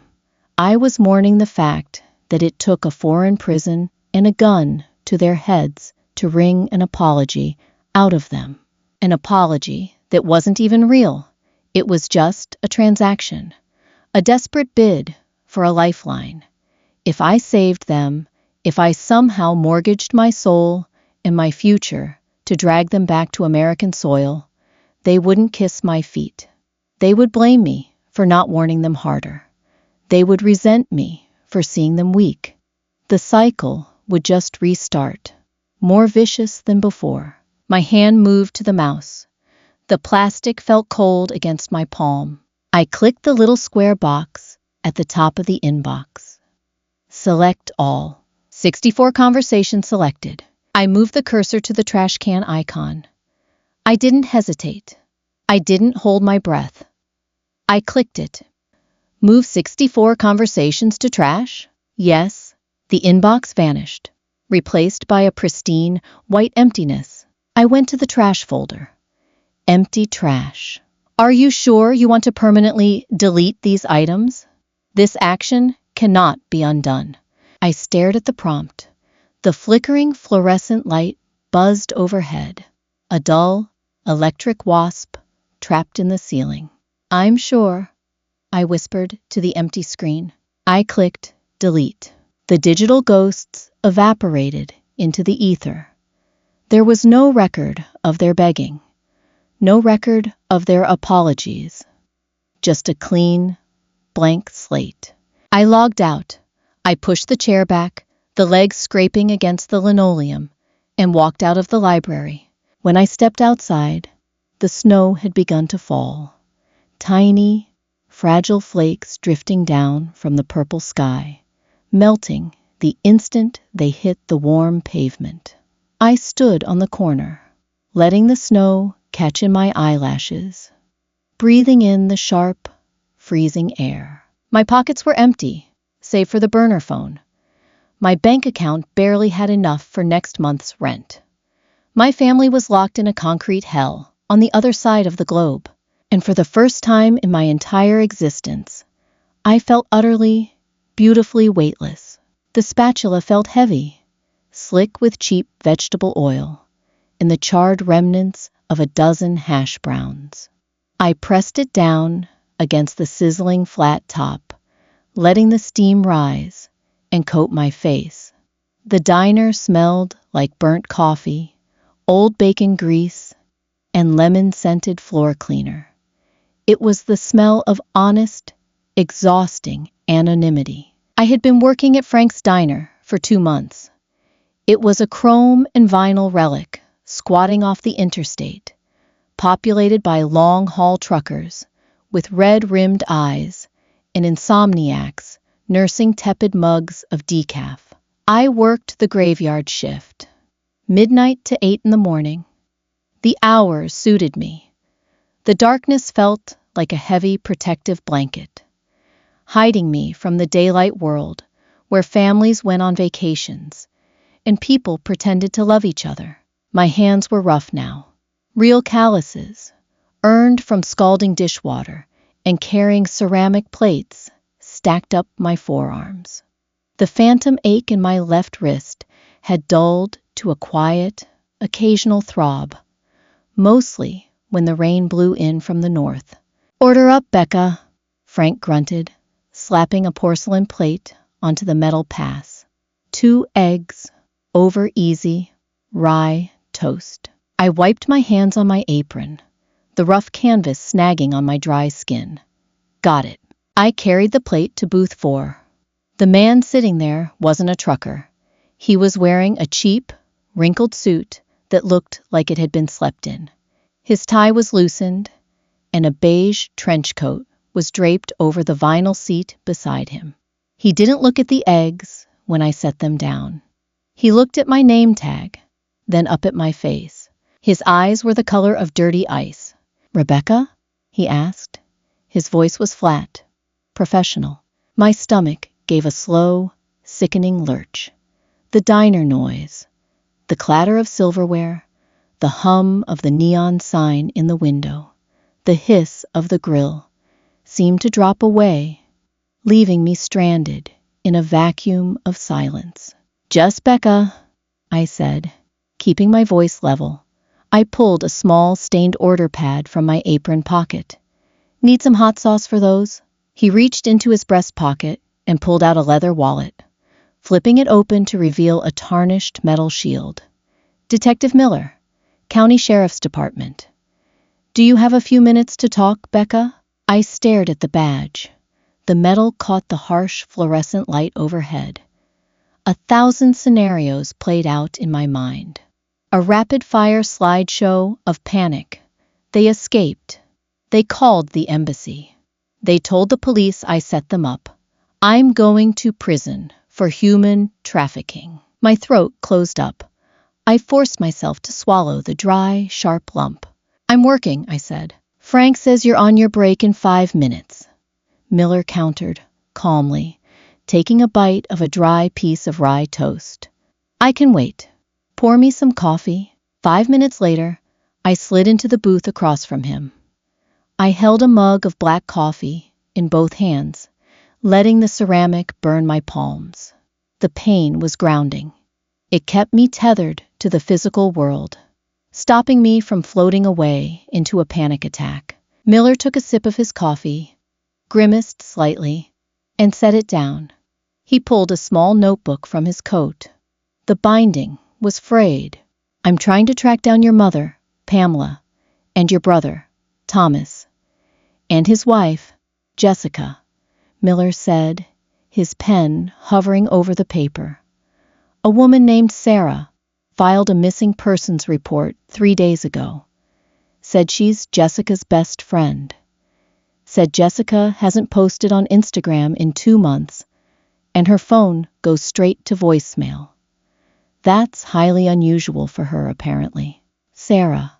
I was mourning the fact that it took a foreign prison and a gun to their heads to wring an apology out of them. An apology that wasn't even real. It was just a transaction, a desperate bid for a lifeline. If I saved them, if I somehow mortgaged my soul and my future to drag them back to American soil, they wouldn't kiss my feet. They would blame me for not warning them harder. They would resent me for seeing them weak. The cycle would just restart, more vicious than before. My hand moved to the mouse. The plastic felt cold against my palm. I clicked the little square box at the top of the inbox. Select all. 64 conversations selected. I moved the cursor to the trash can icon. I didn't hesitate. I didn't hold my breath. I clicked it. Move 64 conversations to trash? Yes. The inbox vanished, replaced by a pristine, white emptiness. I went to the trash folder. Empty trash. Are you sure you want to permanently delete these items? This action cannot be undone. I stared at the prompt. The flickering fluorescent light buzzed overhead. A dull, electric wasp trapped in the ceiling. I'm sure, I whispered to the empty screen. I clicked delete. The digital ghosts evaporated into the ether. There was no record of their begging, no record of their apologies, just a clean, blank slate. I logged out. I pushed the chair back, the legs scraping against the linoleum, and walked out of the library. When I stepped outside, the snow had begun to fall, tiny, fragile flakes drifting down from the purple sky, melting the instant they hit the warm pavement. I stood on the corner, letting the snow catch in my eyelashes, breathing in the sharp, freezing air. My pockets were empty, save for the burner phone. My bank account barely had enough for next month's rent. My family was locked in a concrete hell on the other side of the globe, and for the first time in my entire existence, I felt utterly, beautifully weightless. The spatula felt heavy, slick with cheap vegetable oil, and the charred remnants of a dozen hash browns. I pressed it down against the sizzling flat top, letting the steam rise and coat my face. The diner smelled like burnt coffee, old bacon grease, and lemon-scented floor cleaner. It was the smell of honest, exhausting anonymity. I had been working at Frank's Diner for 2 months. It was a chrome and vinyl relic, squatting off the interstate, populated by long-haul truckers with red-rimmed eyes and insomniacs nursing tepid mugs of decaf. I worked the graveyard shift, midnight to 8 in the morning. The hours suited me. The darkness felt like a heavy protective blanket, hiding me from the daylight world where families went on vacations and people pretended to love each other. My hands were rough now, real calluses, earned from scalding dishwater and carrying ceramic plates stacked up my forearms. The phantom ache in my left wrist had dulled to a quiet, occasional throb, mostly when the rain blew in from the north. "Order up, Becca," Frank grunted, slapping a porcelain plate onto the metal pass. 2 eggs, over easy, rye toast. I wiped my hands on my apron, the rough canvas snagging on my dry skin. Got it. I carried the plate to booth 4. The man sitting there wasn't a trucker. He was wearing a cheap, wrinkled suit that looked like it had been slept in. His tie was loosened, and a beige trench coat was draped over the vinyl seat beside him. He didn't look at the eggs when I set them down. He looked at my name tag, then up at my face. His eyes were the color of dirty ice. "Rebecca?" he asked. His voice was flat, professional. My stomach gave a slow, sickening lurch. The diner noise, the clatter of silverware, the hum of the neon sign in the window, the hiss of the grill, seemed to drop away, leaving me stranded in a vacuum of silence. "Just Becca," I said, keeping my voice level. I pulled a small stained order pad from my apron pocket. "Need some hot sauce for those?" He reached into his breast pocket and pulled out a leather wallet, flipping it open to reveal a tarnished metal shield. "Detective Miller, County Sheriff's Department. Do you have a few minutes to talk, Becca?" I stared at the badge. The metal caught the harsh fluorescent light overhead. 1,000 scenarios played out in my mind. A rapid-fire slideshow of panic. They escaped. They called the embassy. They told the police I set them up. I'm going to prison for human trafficking. My throat closed up. I forced myself to swallow the dry, sharp lump. "I'm working," I said. "Frank says you're on your break in 5 minutes." Miller countered, calmly, taking a bite of a dry piece of rye toast. "I can wait. Pour me some coffee." 5 minutes later, I slid into the booth across from him. I held a mug of black coffee in both hands, letting the ceramic burn my palms. The pain was grounding. It kept me tethered to the physical world, stopping me from floating away into a panic attack. Miller took a sip of his coffee, grimaced slightly, and set it down. He pulled a small notebook from his coat. The binding was frayed. "I'm trying to track down your mother, Pamela, and your brother, Thomas, and his wife, Jessica," Miller said, his pen hovering over the paper. "A woman named Sarah filed a missing persons report 3 days ago. Said she's Jessica's best friend. Said Jessica hasn't posted on Instagram in 2 months, and her phone goes straight to voicemail. That's highly unusual for her, apparently. Sarah,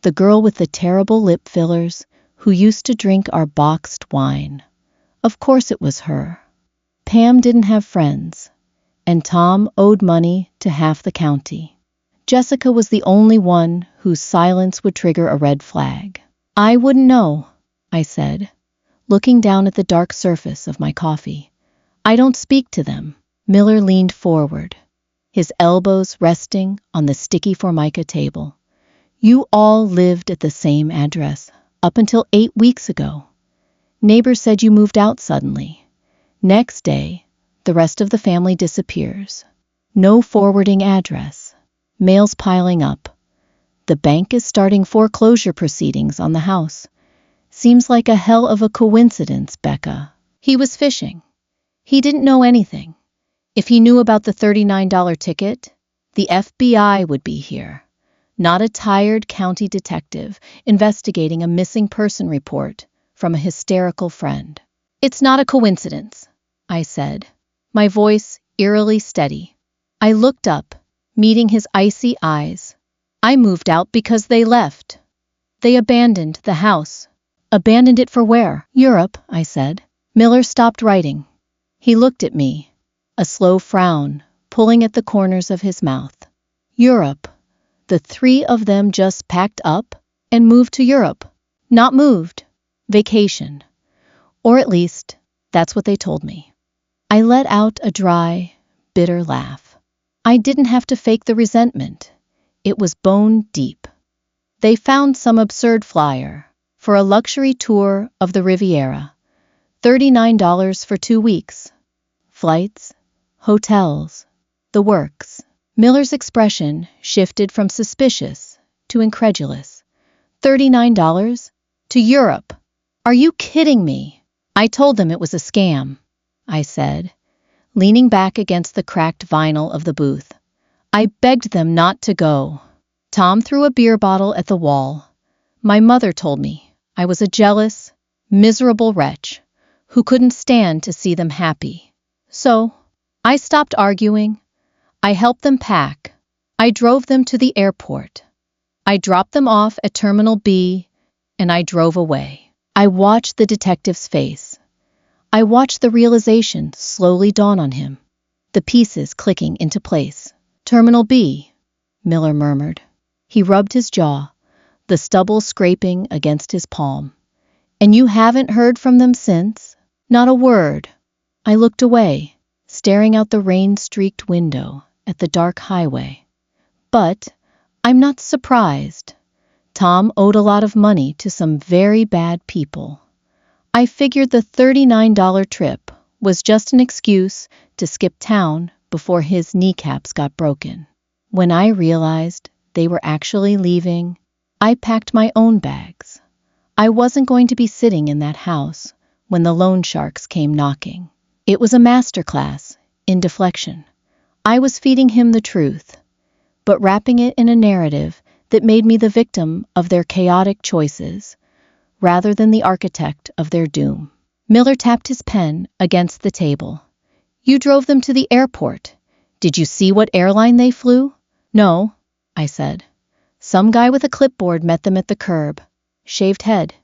the girl with the terrible lip fillers who used to drink our boxed wine. Of course it was her. Pam didn't have friends, and Tom owed money to half the county. Jessica was the only one whose silence would trigger a red flag. I wouldn't know," I said, looking down at the dark surface of my coffee. "I don't speak to them." Miller leaned forward, his elbows resting on the sticky formica table. "You all lived at the same address up until 8 weeks ago. Neighbors said you moved out suddenly. Next day, the rest of the family disappears. No forwarding address. Mail's piling up. The bank is starting foreclosure proceedings on the house. Seems like a hell of a coincidence, Becca. He was fishing. He didn't know anything. If he knew about the $39 ticket, the FBI would be here, not a tired county detective investigating a missing person report from a hysterical friend. It's not a coincidence, I said, my voice eerily steady. I looked up, meeting his icy eyes. I moved out because they left. They abandoned the house. Abandoned it for where? Europe, I said. Miller stopped writing. He looked at me, a slow frown pulling at the corners of his mouth. Europe. The three of them just packed up and moved to Europe. Not moved. Vacation. Or at least, that's what they told me. I let out a dry, bitter laugh. I didn't have to fake the resentment. It was bone deep. They found some absurd flyer for a luxury tour of the Riviera. $39 for 2 weeks. Flights, hotels, the works. Miller's expression shifted from suspicious to incredulous. $39? To Europe? Are you kidding me? I told them it was a scam, I said, leaning back against the cracked vinyl of the booth. I begged them not to go. Tom threw a beer bottle at the wall. My mother told me I was a jealous, miserable wretch who couldn't stand to see them happy. So, I stopped arguing. I helped them pack. I drove them to the airport. I dropped them off at Terminal B, and I drove away. I watched the detective's face. I watched the realization slowly dawn on him, the pieces clicking into place. Terminal B, Miller murmured. He rubbed his jaw, the stubble scraping against his palm. And you haven't heard from them since? Not a word. I looked away, staring out the rain-streaked window at the dark highway. But I'm not surprised. Tom owed a lot of money to some very bad people. I figured the $39 trip was just an excuse to skip town before his kneecaps got broken. When I realized they were actually leaving, I packed my own bags. I wasn't going to be sitting in that house when the loan sharks came knocking. It was a masterclass in deflection. I was feeding him the truth, but wrapping it in a narrative that made me the victim of their chaotic choices, rather than the architect of their doom. Miller tapped his pen against the table. You drove them to the airport. Did you see what airline they flew? No, I said. Some guy with a clipboard met them at the curb. Shaved head.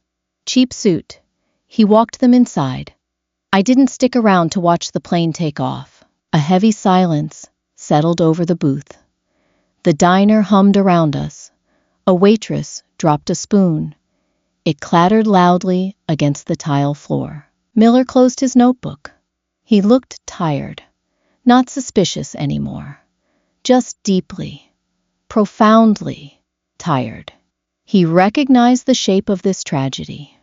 Cheap suit. He walked them inside. I didn't stick around to watch the plane take off. A heavy silence settled over the booth. The diner hummed around us. A waitress dropped a spoon. It clattered loudly against the tile floor. Miller closed his notebook. He looked tired, not suspicious anymore, just deeply, profoundly tired. He recognized the shape of this tragedy.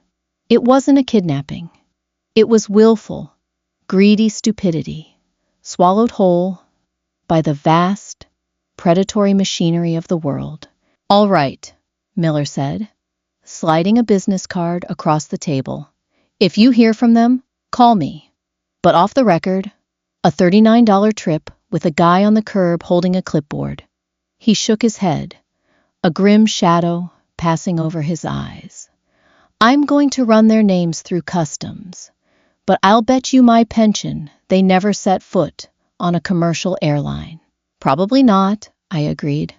It wasn't a kidnapping. It was willful, greedy stupidity, swallowed whole by the vast, predatory machinery of the world. All right, Miller said, sliding a business card across the table. If you hear from them, call me. But off the record, a $39 trip with a guy on the curb holding a clipboard. He shook his head, a grim shadow passing over his eyes. I'm going to run their names through customs, but I'll bet you my pension they never set foot on a commercial airline. Probably not, I agreed,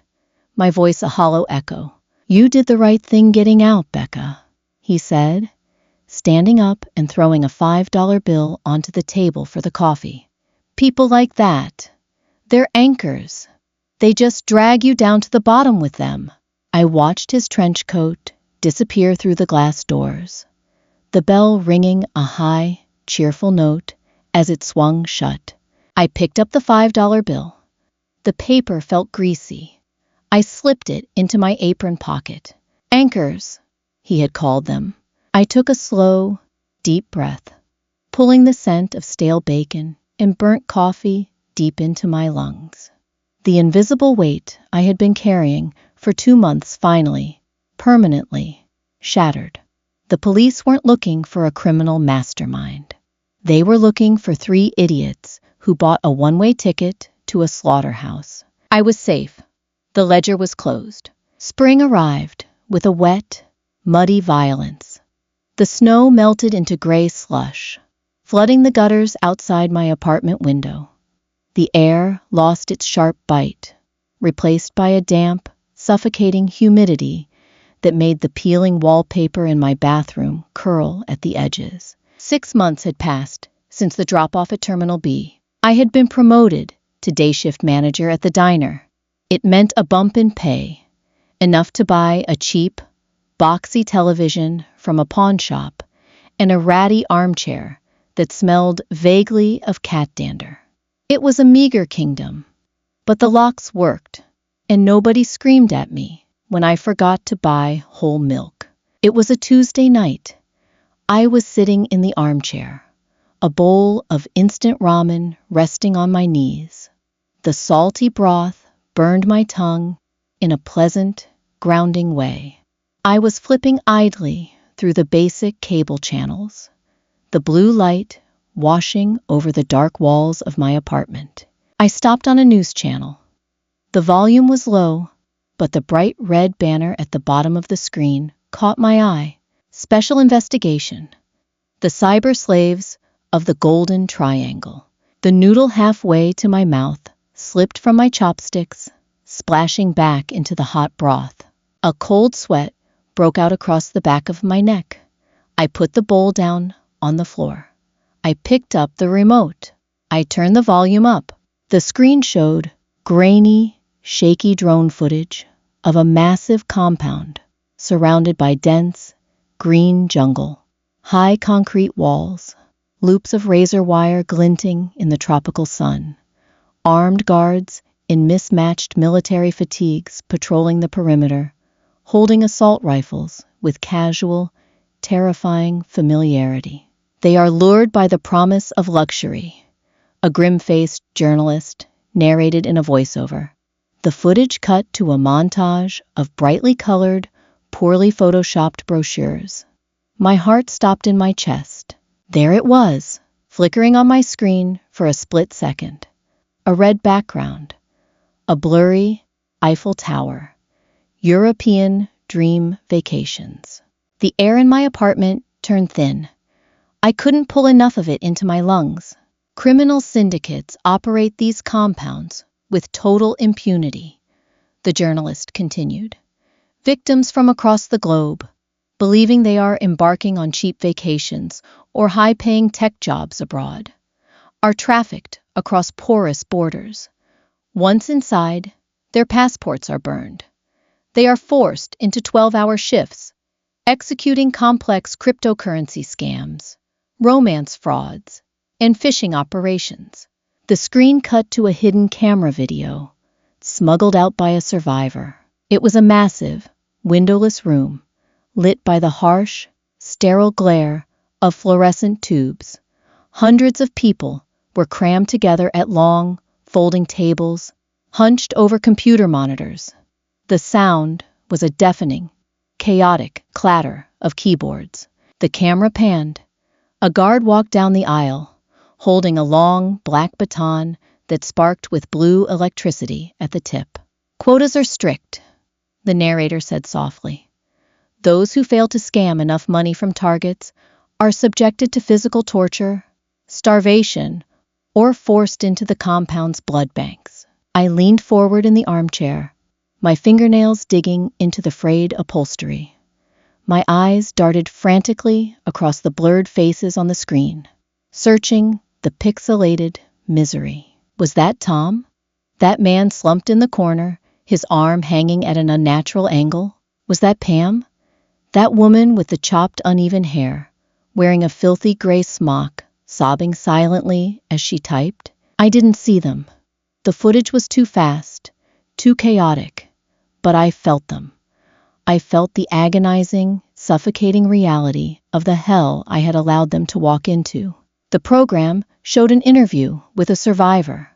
my voice a hollow echo. You did the right thing getting out, Becca, he said, standing up and throwing a $5 bill onto the table for the coffee. People like that, they're anchors. They just drag you down to the bottom with them. I watched his trench coat disappear through the glass doors, the bell ringing a high, cheerful note as it swung shut. I picked up the $5 bill. The paper felt greasy. I slipped it into my apron pocket. Anchors, he had called them. I took a slow, deep breath, pulling the scent of stale bacon and burnt coffee deep into my lungs. The invisible weight I had been carrying For 2 months, finally, permanently, shattered. The police weren't looking for a criminal mastermind. They were looking for 3 idiots who bought a one-way ticket to a slaughterhouse. I was safe. The ledger was closed. Spring arrived with a wet, muddy violence. The snow melted into gray slush, flooding the gutters outside my apartment window. The air lost its sharp bite, replaced by a damp, suffocating humidity that made the peeling wallpaper in my bathroom curl at the edges. 6 months had passed since the drop-off at Terminal B. I had been promoted to day shift manager at the diner. It meant a bump in pay, enough to buy a cheap, boxy television from a pawn shop and a ratty armchair that smelled vaguely of cat dander. It was a meager kingdom, but the locks worked, and nobody screamed at me when I forgot to buy whole milk. It was a Tuesday night. I was sitting in the armchair, a bowl of instant ramen resting on my knees. The salty broth burned my tongue in a pleasant, grounding way. I was flipping idly through the basic cable channels, the blue light washing over the dark walls of my apartment. I stopped on a news channel. The volume was low, but the bright red banner at the bottom of the screen caught my eye. Special investigation. The cyber slaves of the Golden Triangle. The noodle halfway to my mouth slipped from my chopsticks, splashing back into the hot broth. A cold sweat broke out across the back of my neck. I put the bowl down on the floor. I picked up the remote. I turned the volume up. The screen showed grainy, shaky drone footage of a massive compound surrounded by dense, green jungle, high concrete walls, loops of razor wire glinting in the tropical sun, armed guards in mismatched military fatigues patrolling the perimeter, holding assault rifles with casual, terrifying familiarity. They are lured by the promise of luxury, a grim-faced journalist narrated in a voiceover. The footage cut to a montage of brightly colored, poorly photoshopped brochures. My heart stopped in my chest. There it was, flickering on my screen for a split second. A red background, a blurry Eiffel Tower, European dream vacations. The air in my apartment turned thin. I couldn't pull enough of it into my lungs. Criminal syndicates operate these compounds with total impunity, the journalist continued. Victims from across the globe, believing they are embarking on cheap vacations or high-paying tech jobs abroad, are trafficked across porous borders. Once inside, their passports are burned. They are forced into 12-hour shifts, executing complex cryptocurrency scams, romance frauds, and phishing operations. The screen cut to a hidden camera video, smuggled out by a survivor. It was a massive, windowless room, lit by the harsh, sterile glare of fluorescent tubes. Hundreds of people were crammed together at long, folding tables, hunched over computer monitors. The sound was a deafening, chaotic clatter of keyboards. The camera panned. A guard walked down the aisle, holding a long, black baton that sparked with blue electricity at the tip. Quotas are strict, the narrator said softly. Those who fail to scam enough money from targets are subjected to physical torture, starvation, or forced into the compound's blood banks. I leaned forward in the armchair, my fingernails digging into the frayed upholstery. My eyes darted frantically across the blurred faces on the screen, searching the pixelated misery. Was that Tom? That man slumped in the corner, his arm hanging at an unnatural angle? Was that Pam? That woman with the chopped uneven hair, wearing a filthy gray smock, sobbing silently as she typed? I didn't see them. The footage was too fast, too chaotic, but I felt them. I felt the agonizing, suffocating reality of the hell I had allowed them to walk into. The program showed an interview with a survivor,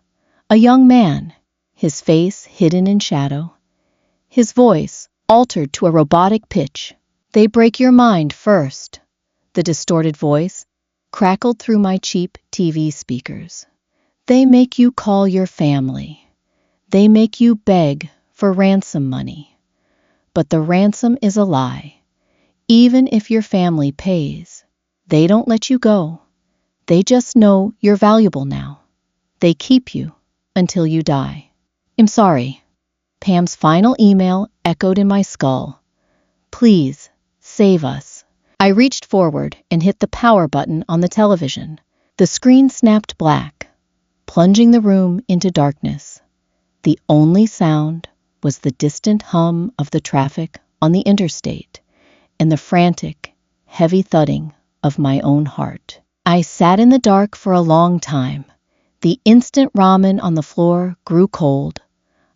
a young man, his face hidden in shadow. his voice altered to a robotic pitch. They break your mind first. The distorted voice crackled through my cheap TV speakers. They make you call your family. They make you beg for ransom money. But the ransom is a lie. Even if your family pays, they don't let you go. They just know you're valuable now. They keep you until you die. I'm sorry. Pam's final email echoed in my skull. Please, save us. I reached forward and hit the power button on the television. The screen snapped black, plunging the room into darkness. The only sound was the distant hum of the traffic on the interstate and the frantic, heavy thudding of my own heart. I sat in the dark for a long time. The instant ramen on the floor grew cold,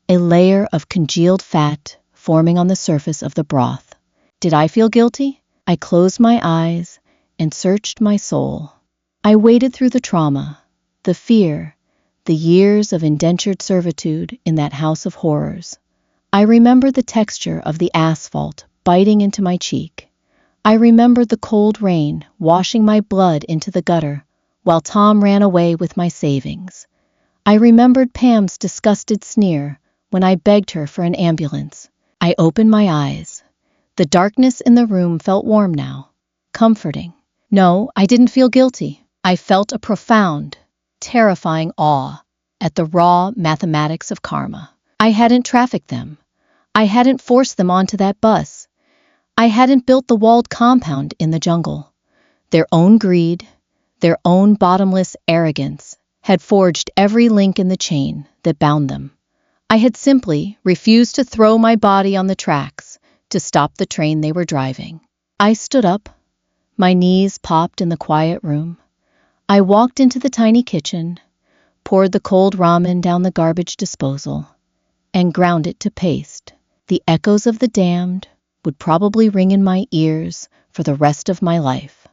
a layer of congealed fat forming on the surface of the broth. Did I feel guilty? I closed my eyes and searched my soul. I waded through the trauma, the fear, the years of indentured servitude in that house of horrors. I remembered the texture of the asphalt biting into my cheek. I remembered the cold rain washing my blood into the gutter while Tom ran away with my savings. I remembered Pam's disgusted sneer when I begged her for an ambulance. I opened my eyes. The darkness in the room felt warm now, comforting. No, I didn't feel guilty. I felt a profound, terrifying awe at the raw mathematics of karma. I hadn't trafficked them. I hadn't forced them onto that bus. I hadn't built the walled compound in the jungle. Their own greed, their own bottomless arrogance had forged every link in the chain that bound them. I had simply refused to throw my body on the tracks to stop the train they were driving. I stood up. My knees popped in the quiet room. I walked into the tiny kitchen, poured the cold ramen down the garbage disposal, and ground it to paste. The echoes of the damned would probably ring in my ears for the rest of my life.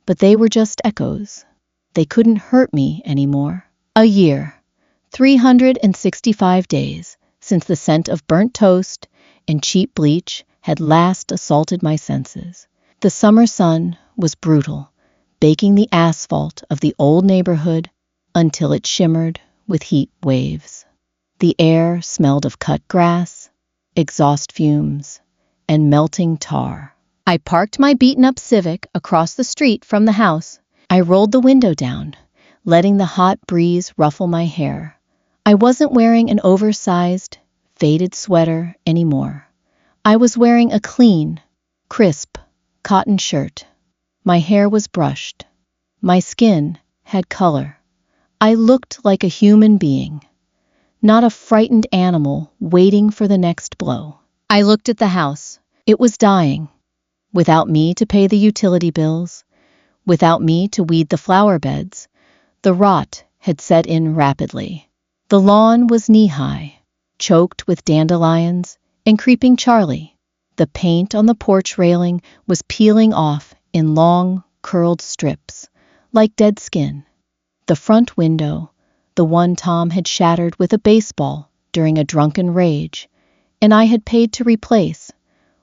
But they were just echoes. They couldn't hurt me anymore. A year, 365 days since the scent of burnt toast and cheap bleach had last assaulted my senses. The summer sun was brutal, baking the asphalt of the old neighborhood until it shimmered with heat waves. The air smelled of cut grass, exhaust fumes, and melting tar. I parked my beaten-up Civic across the street from the house. I rolled the window down, letting the hot breeze ruffle my hair. I wasn't wearing an oversized, faded sweater anymore. I was wearing a clean, crisp cotton shirt. My hair was brushed. My skin had color. I looked like a human being, not a frightened animal waiting for the next blow. I looked at the house. It was dying. Without me to pay the utility bills, without me to weed the flower beds, the rot had set in rapidly. The lawn was knee-high, choked with dandelions and creeping Charlie. The paint on the porch railing was peeling off in long, curled strips, like dead skin. The front window, the one Tom had shattered with a baseball during a drunken rage, and I had paid to replace,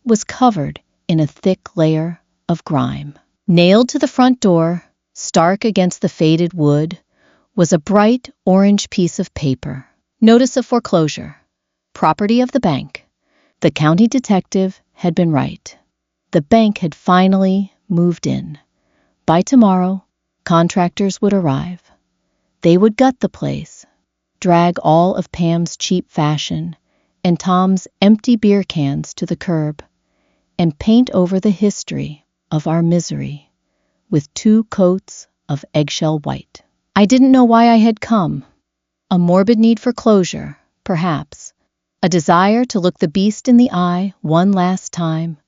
was covered in a thick layer of grime. Nailed to the front door, stark against the faded wood, was a bright orange piece of paper. Notice of foreclosure. Property of the bank. The county detective had been right. The bank had finally moved in. By tomorrow, contractors would arrive. They would gut the place, drag all of Pam's cheap fashion and Tom's empty beer cans to the curb, and paint over the history of our misery with 2 coats of eggshell white. I didn't know why I had come. A morbid need for closure, perhaps. A desire to look the beast in the eye one last time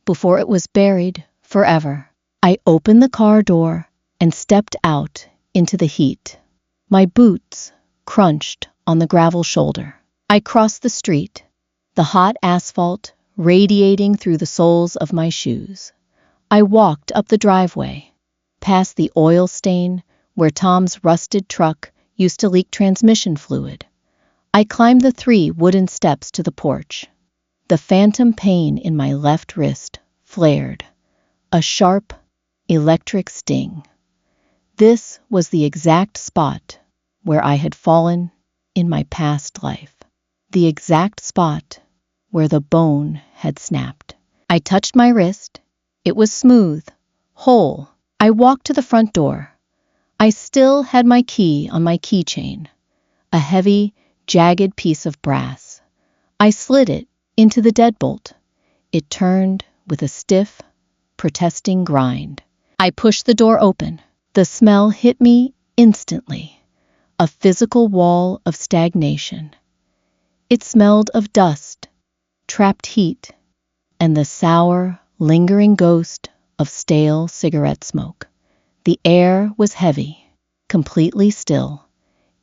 before it was buried forever. I opened the car door and stepped out into the heat. My boots crunched on the gravel shoulder. I crossed the street, the hot asphalt radiating through the soles of my shoes. I walked up the driveway, past the oil stain where Tom's rusted truck used to leak transmission fluid. I climbed the 3 wooden steps to the porch. The phantom pain in my left wrist flared, a sharp, electric sting. This was the exact spot where I had fallen in my past life. The exact spot where the bone had snapped. I touched my wrist. It was smooth, whole. I walked to the front door. I still had my key on my keychain, a heavy, jagged piece of brass. I slid it into the deadbolt. It turned with a stiff, protesting grind. I pushed the door open. The smell hit me instantly, a physical wall of stagnation. It smelled of dust, trapped heat, and the sour, lingering ghost of stale cigarette smoke. The air was heavy, completely still.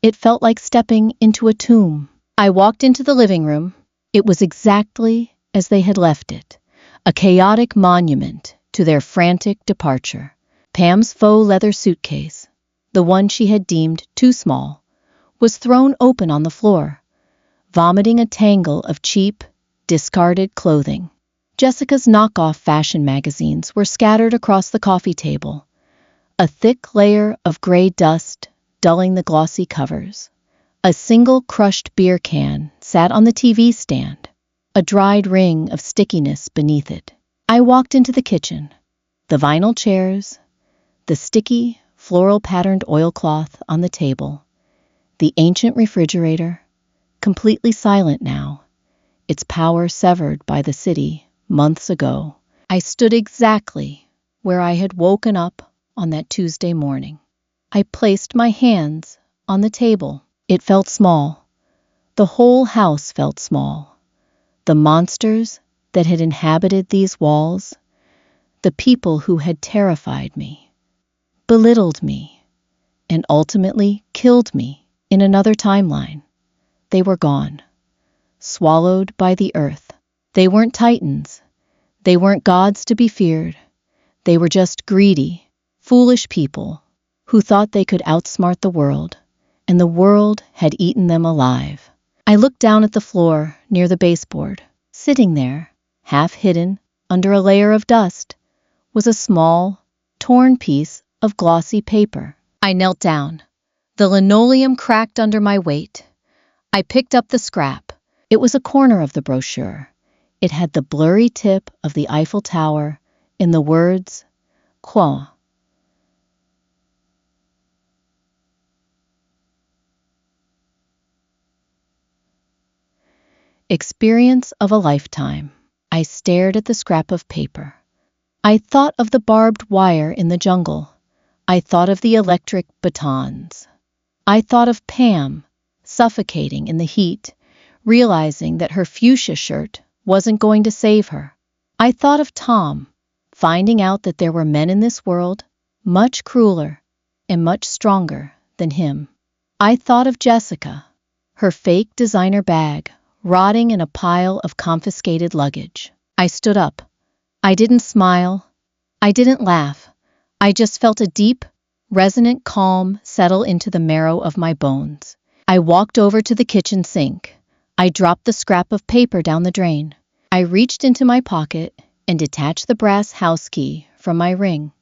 It felt like stepping into a tomb. I walked into the living room. It was exactly as they had left it, a chaotic monument to their frantic departure. Pam's faux leather suitcase, the one she had deemed too small, was thrown open on the floor, vomiting a tangle of cheap, discarded clothing. Jessica's knockoff fashion magazines were scattered across the coffee table, a thick layer of gray dust dulling the glossy covers. A single crushed beer can sat on the TV stand, a dried ring of stickiness beneath it. I walked into the kitchen. The vinyl chairs, the sticky, floral-patterned oilcloth on the table, the ancient refrigerator, completely silent now, its power severed by the city months ago. I stood exactly where I had woken up on that Tuesday morning. I placed my hands on the table. It felt small. The whole house felt small. The monsters that had inhabited these walls, the people who had terrified me, belittled me, and ultimately killed me in another timeline. They were gone, swallowed by the earth. They weren't titans. They weren't gods to be feared. They were just greedy, foolish people who thought they could outsmart the world, and the world had eaten them alive. I looked down at the floor near the baseboard. Sitting there, half hidden under a layer of dust, was a small, torn piece of glossy paper. I knelt down. The linoleum cracked under my weight. I picked up the scrap. It was a corner of the brochure. It had the blurry tip of the Eiffel Tower in the words, "Quoi?" Experience of a lifetime. I stared at the scrap of paper. I thought of the barbed wire in the jungle. I thought of the electric batons. I thought of Pam, suffocating in the heat, realizing that her fuchsia shirt wasn't going to save her. I thought of Tom, finding out that there were men in this world much crueler and much stronger than him. I thought of Jessica, her fake designer bag rotting in a pile of confiscated luggage. I stood up. I didn't smile. I didn't laugh. I just felt a deep, resonant calm settle into the marrow of my bones. I walked over to the kitchen sink. I dropped the scrap of paper down the drain. I reached into my pocket and detached the brass house key from my ring.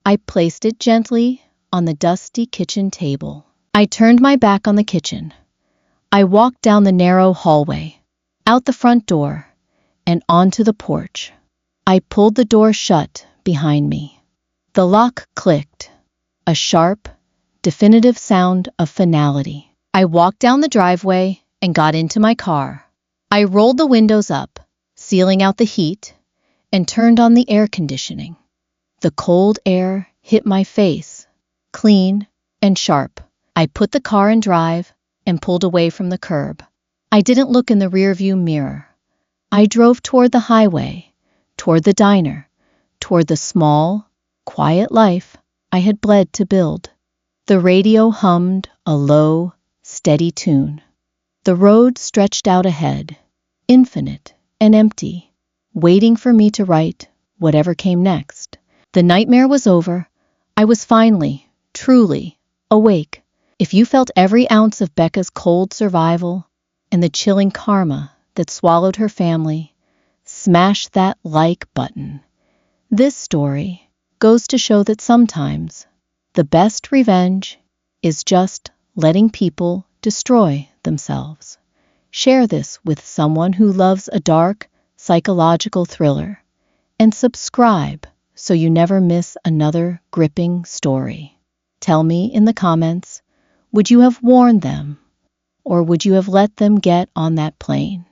I placed it gently on the dusty kitchen table. I turned my back on the kitchen. I walked down the narrow hallway, out the front door, and onto the porch. I pulled the door shut behind me. The lock clicked, a sharp, definitive sound of finality. I walked down the driveway and got into my car. I rolled the windows up, sealing out the heat, and turned on the air conditioning. The cold air hit my face, clean and sharp. I put the car in drive and pulled away from the curb. I didn't look in the rearview mirror. I drove toward the highway, toward the diner, toward the small, quiet life I had bled to build. The radio hummed a low, steady tune. The road stretched out ahead, infinite and empty, waiting for me to write whatever came next. The nightmare was over. I was finally, truly, awake. If you felt every ounce of Becca's cold survival and the chilling karma that swallowed her family, smash that like button. This story goes to show that sometimes the best revenge is just letting people destroy themselves. Share this with someone who loves a dark, psychological thriller, and subscribe so you never miss another gripping story. Tell me in the comments, would you have warned them, or would you have let them get on that plane?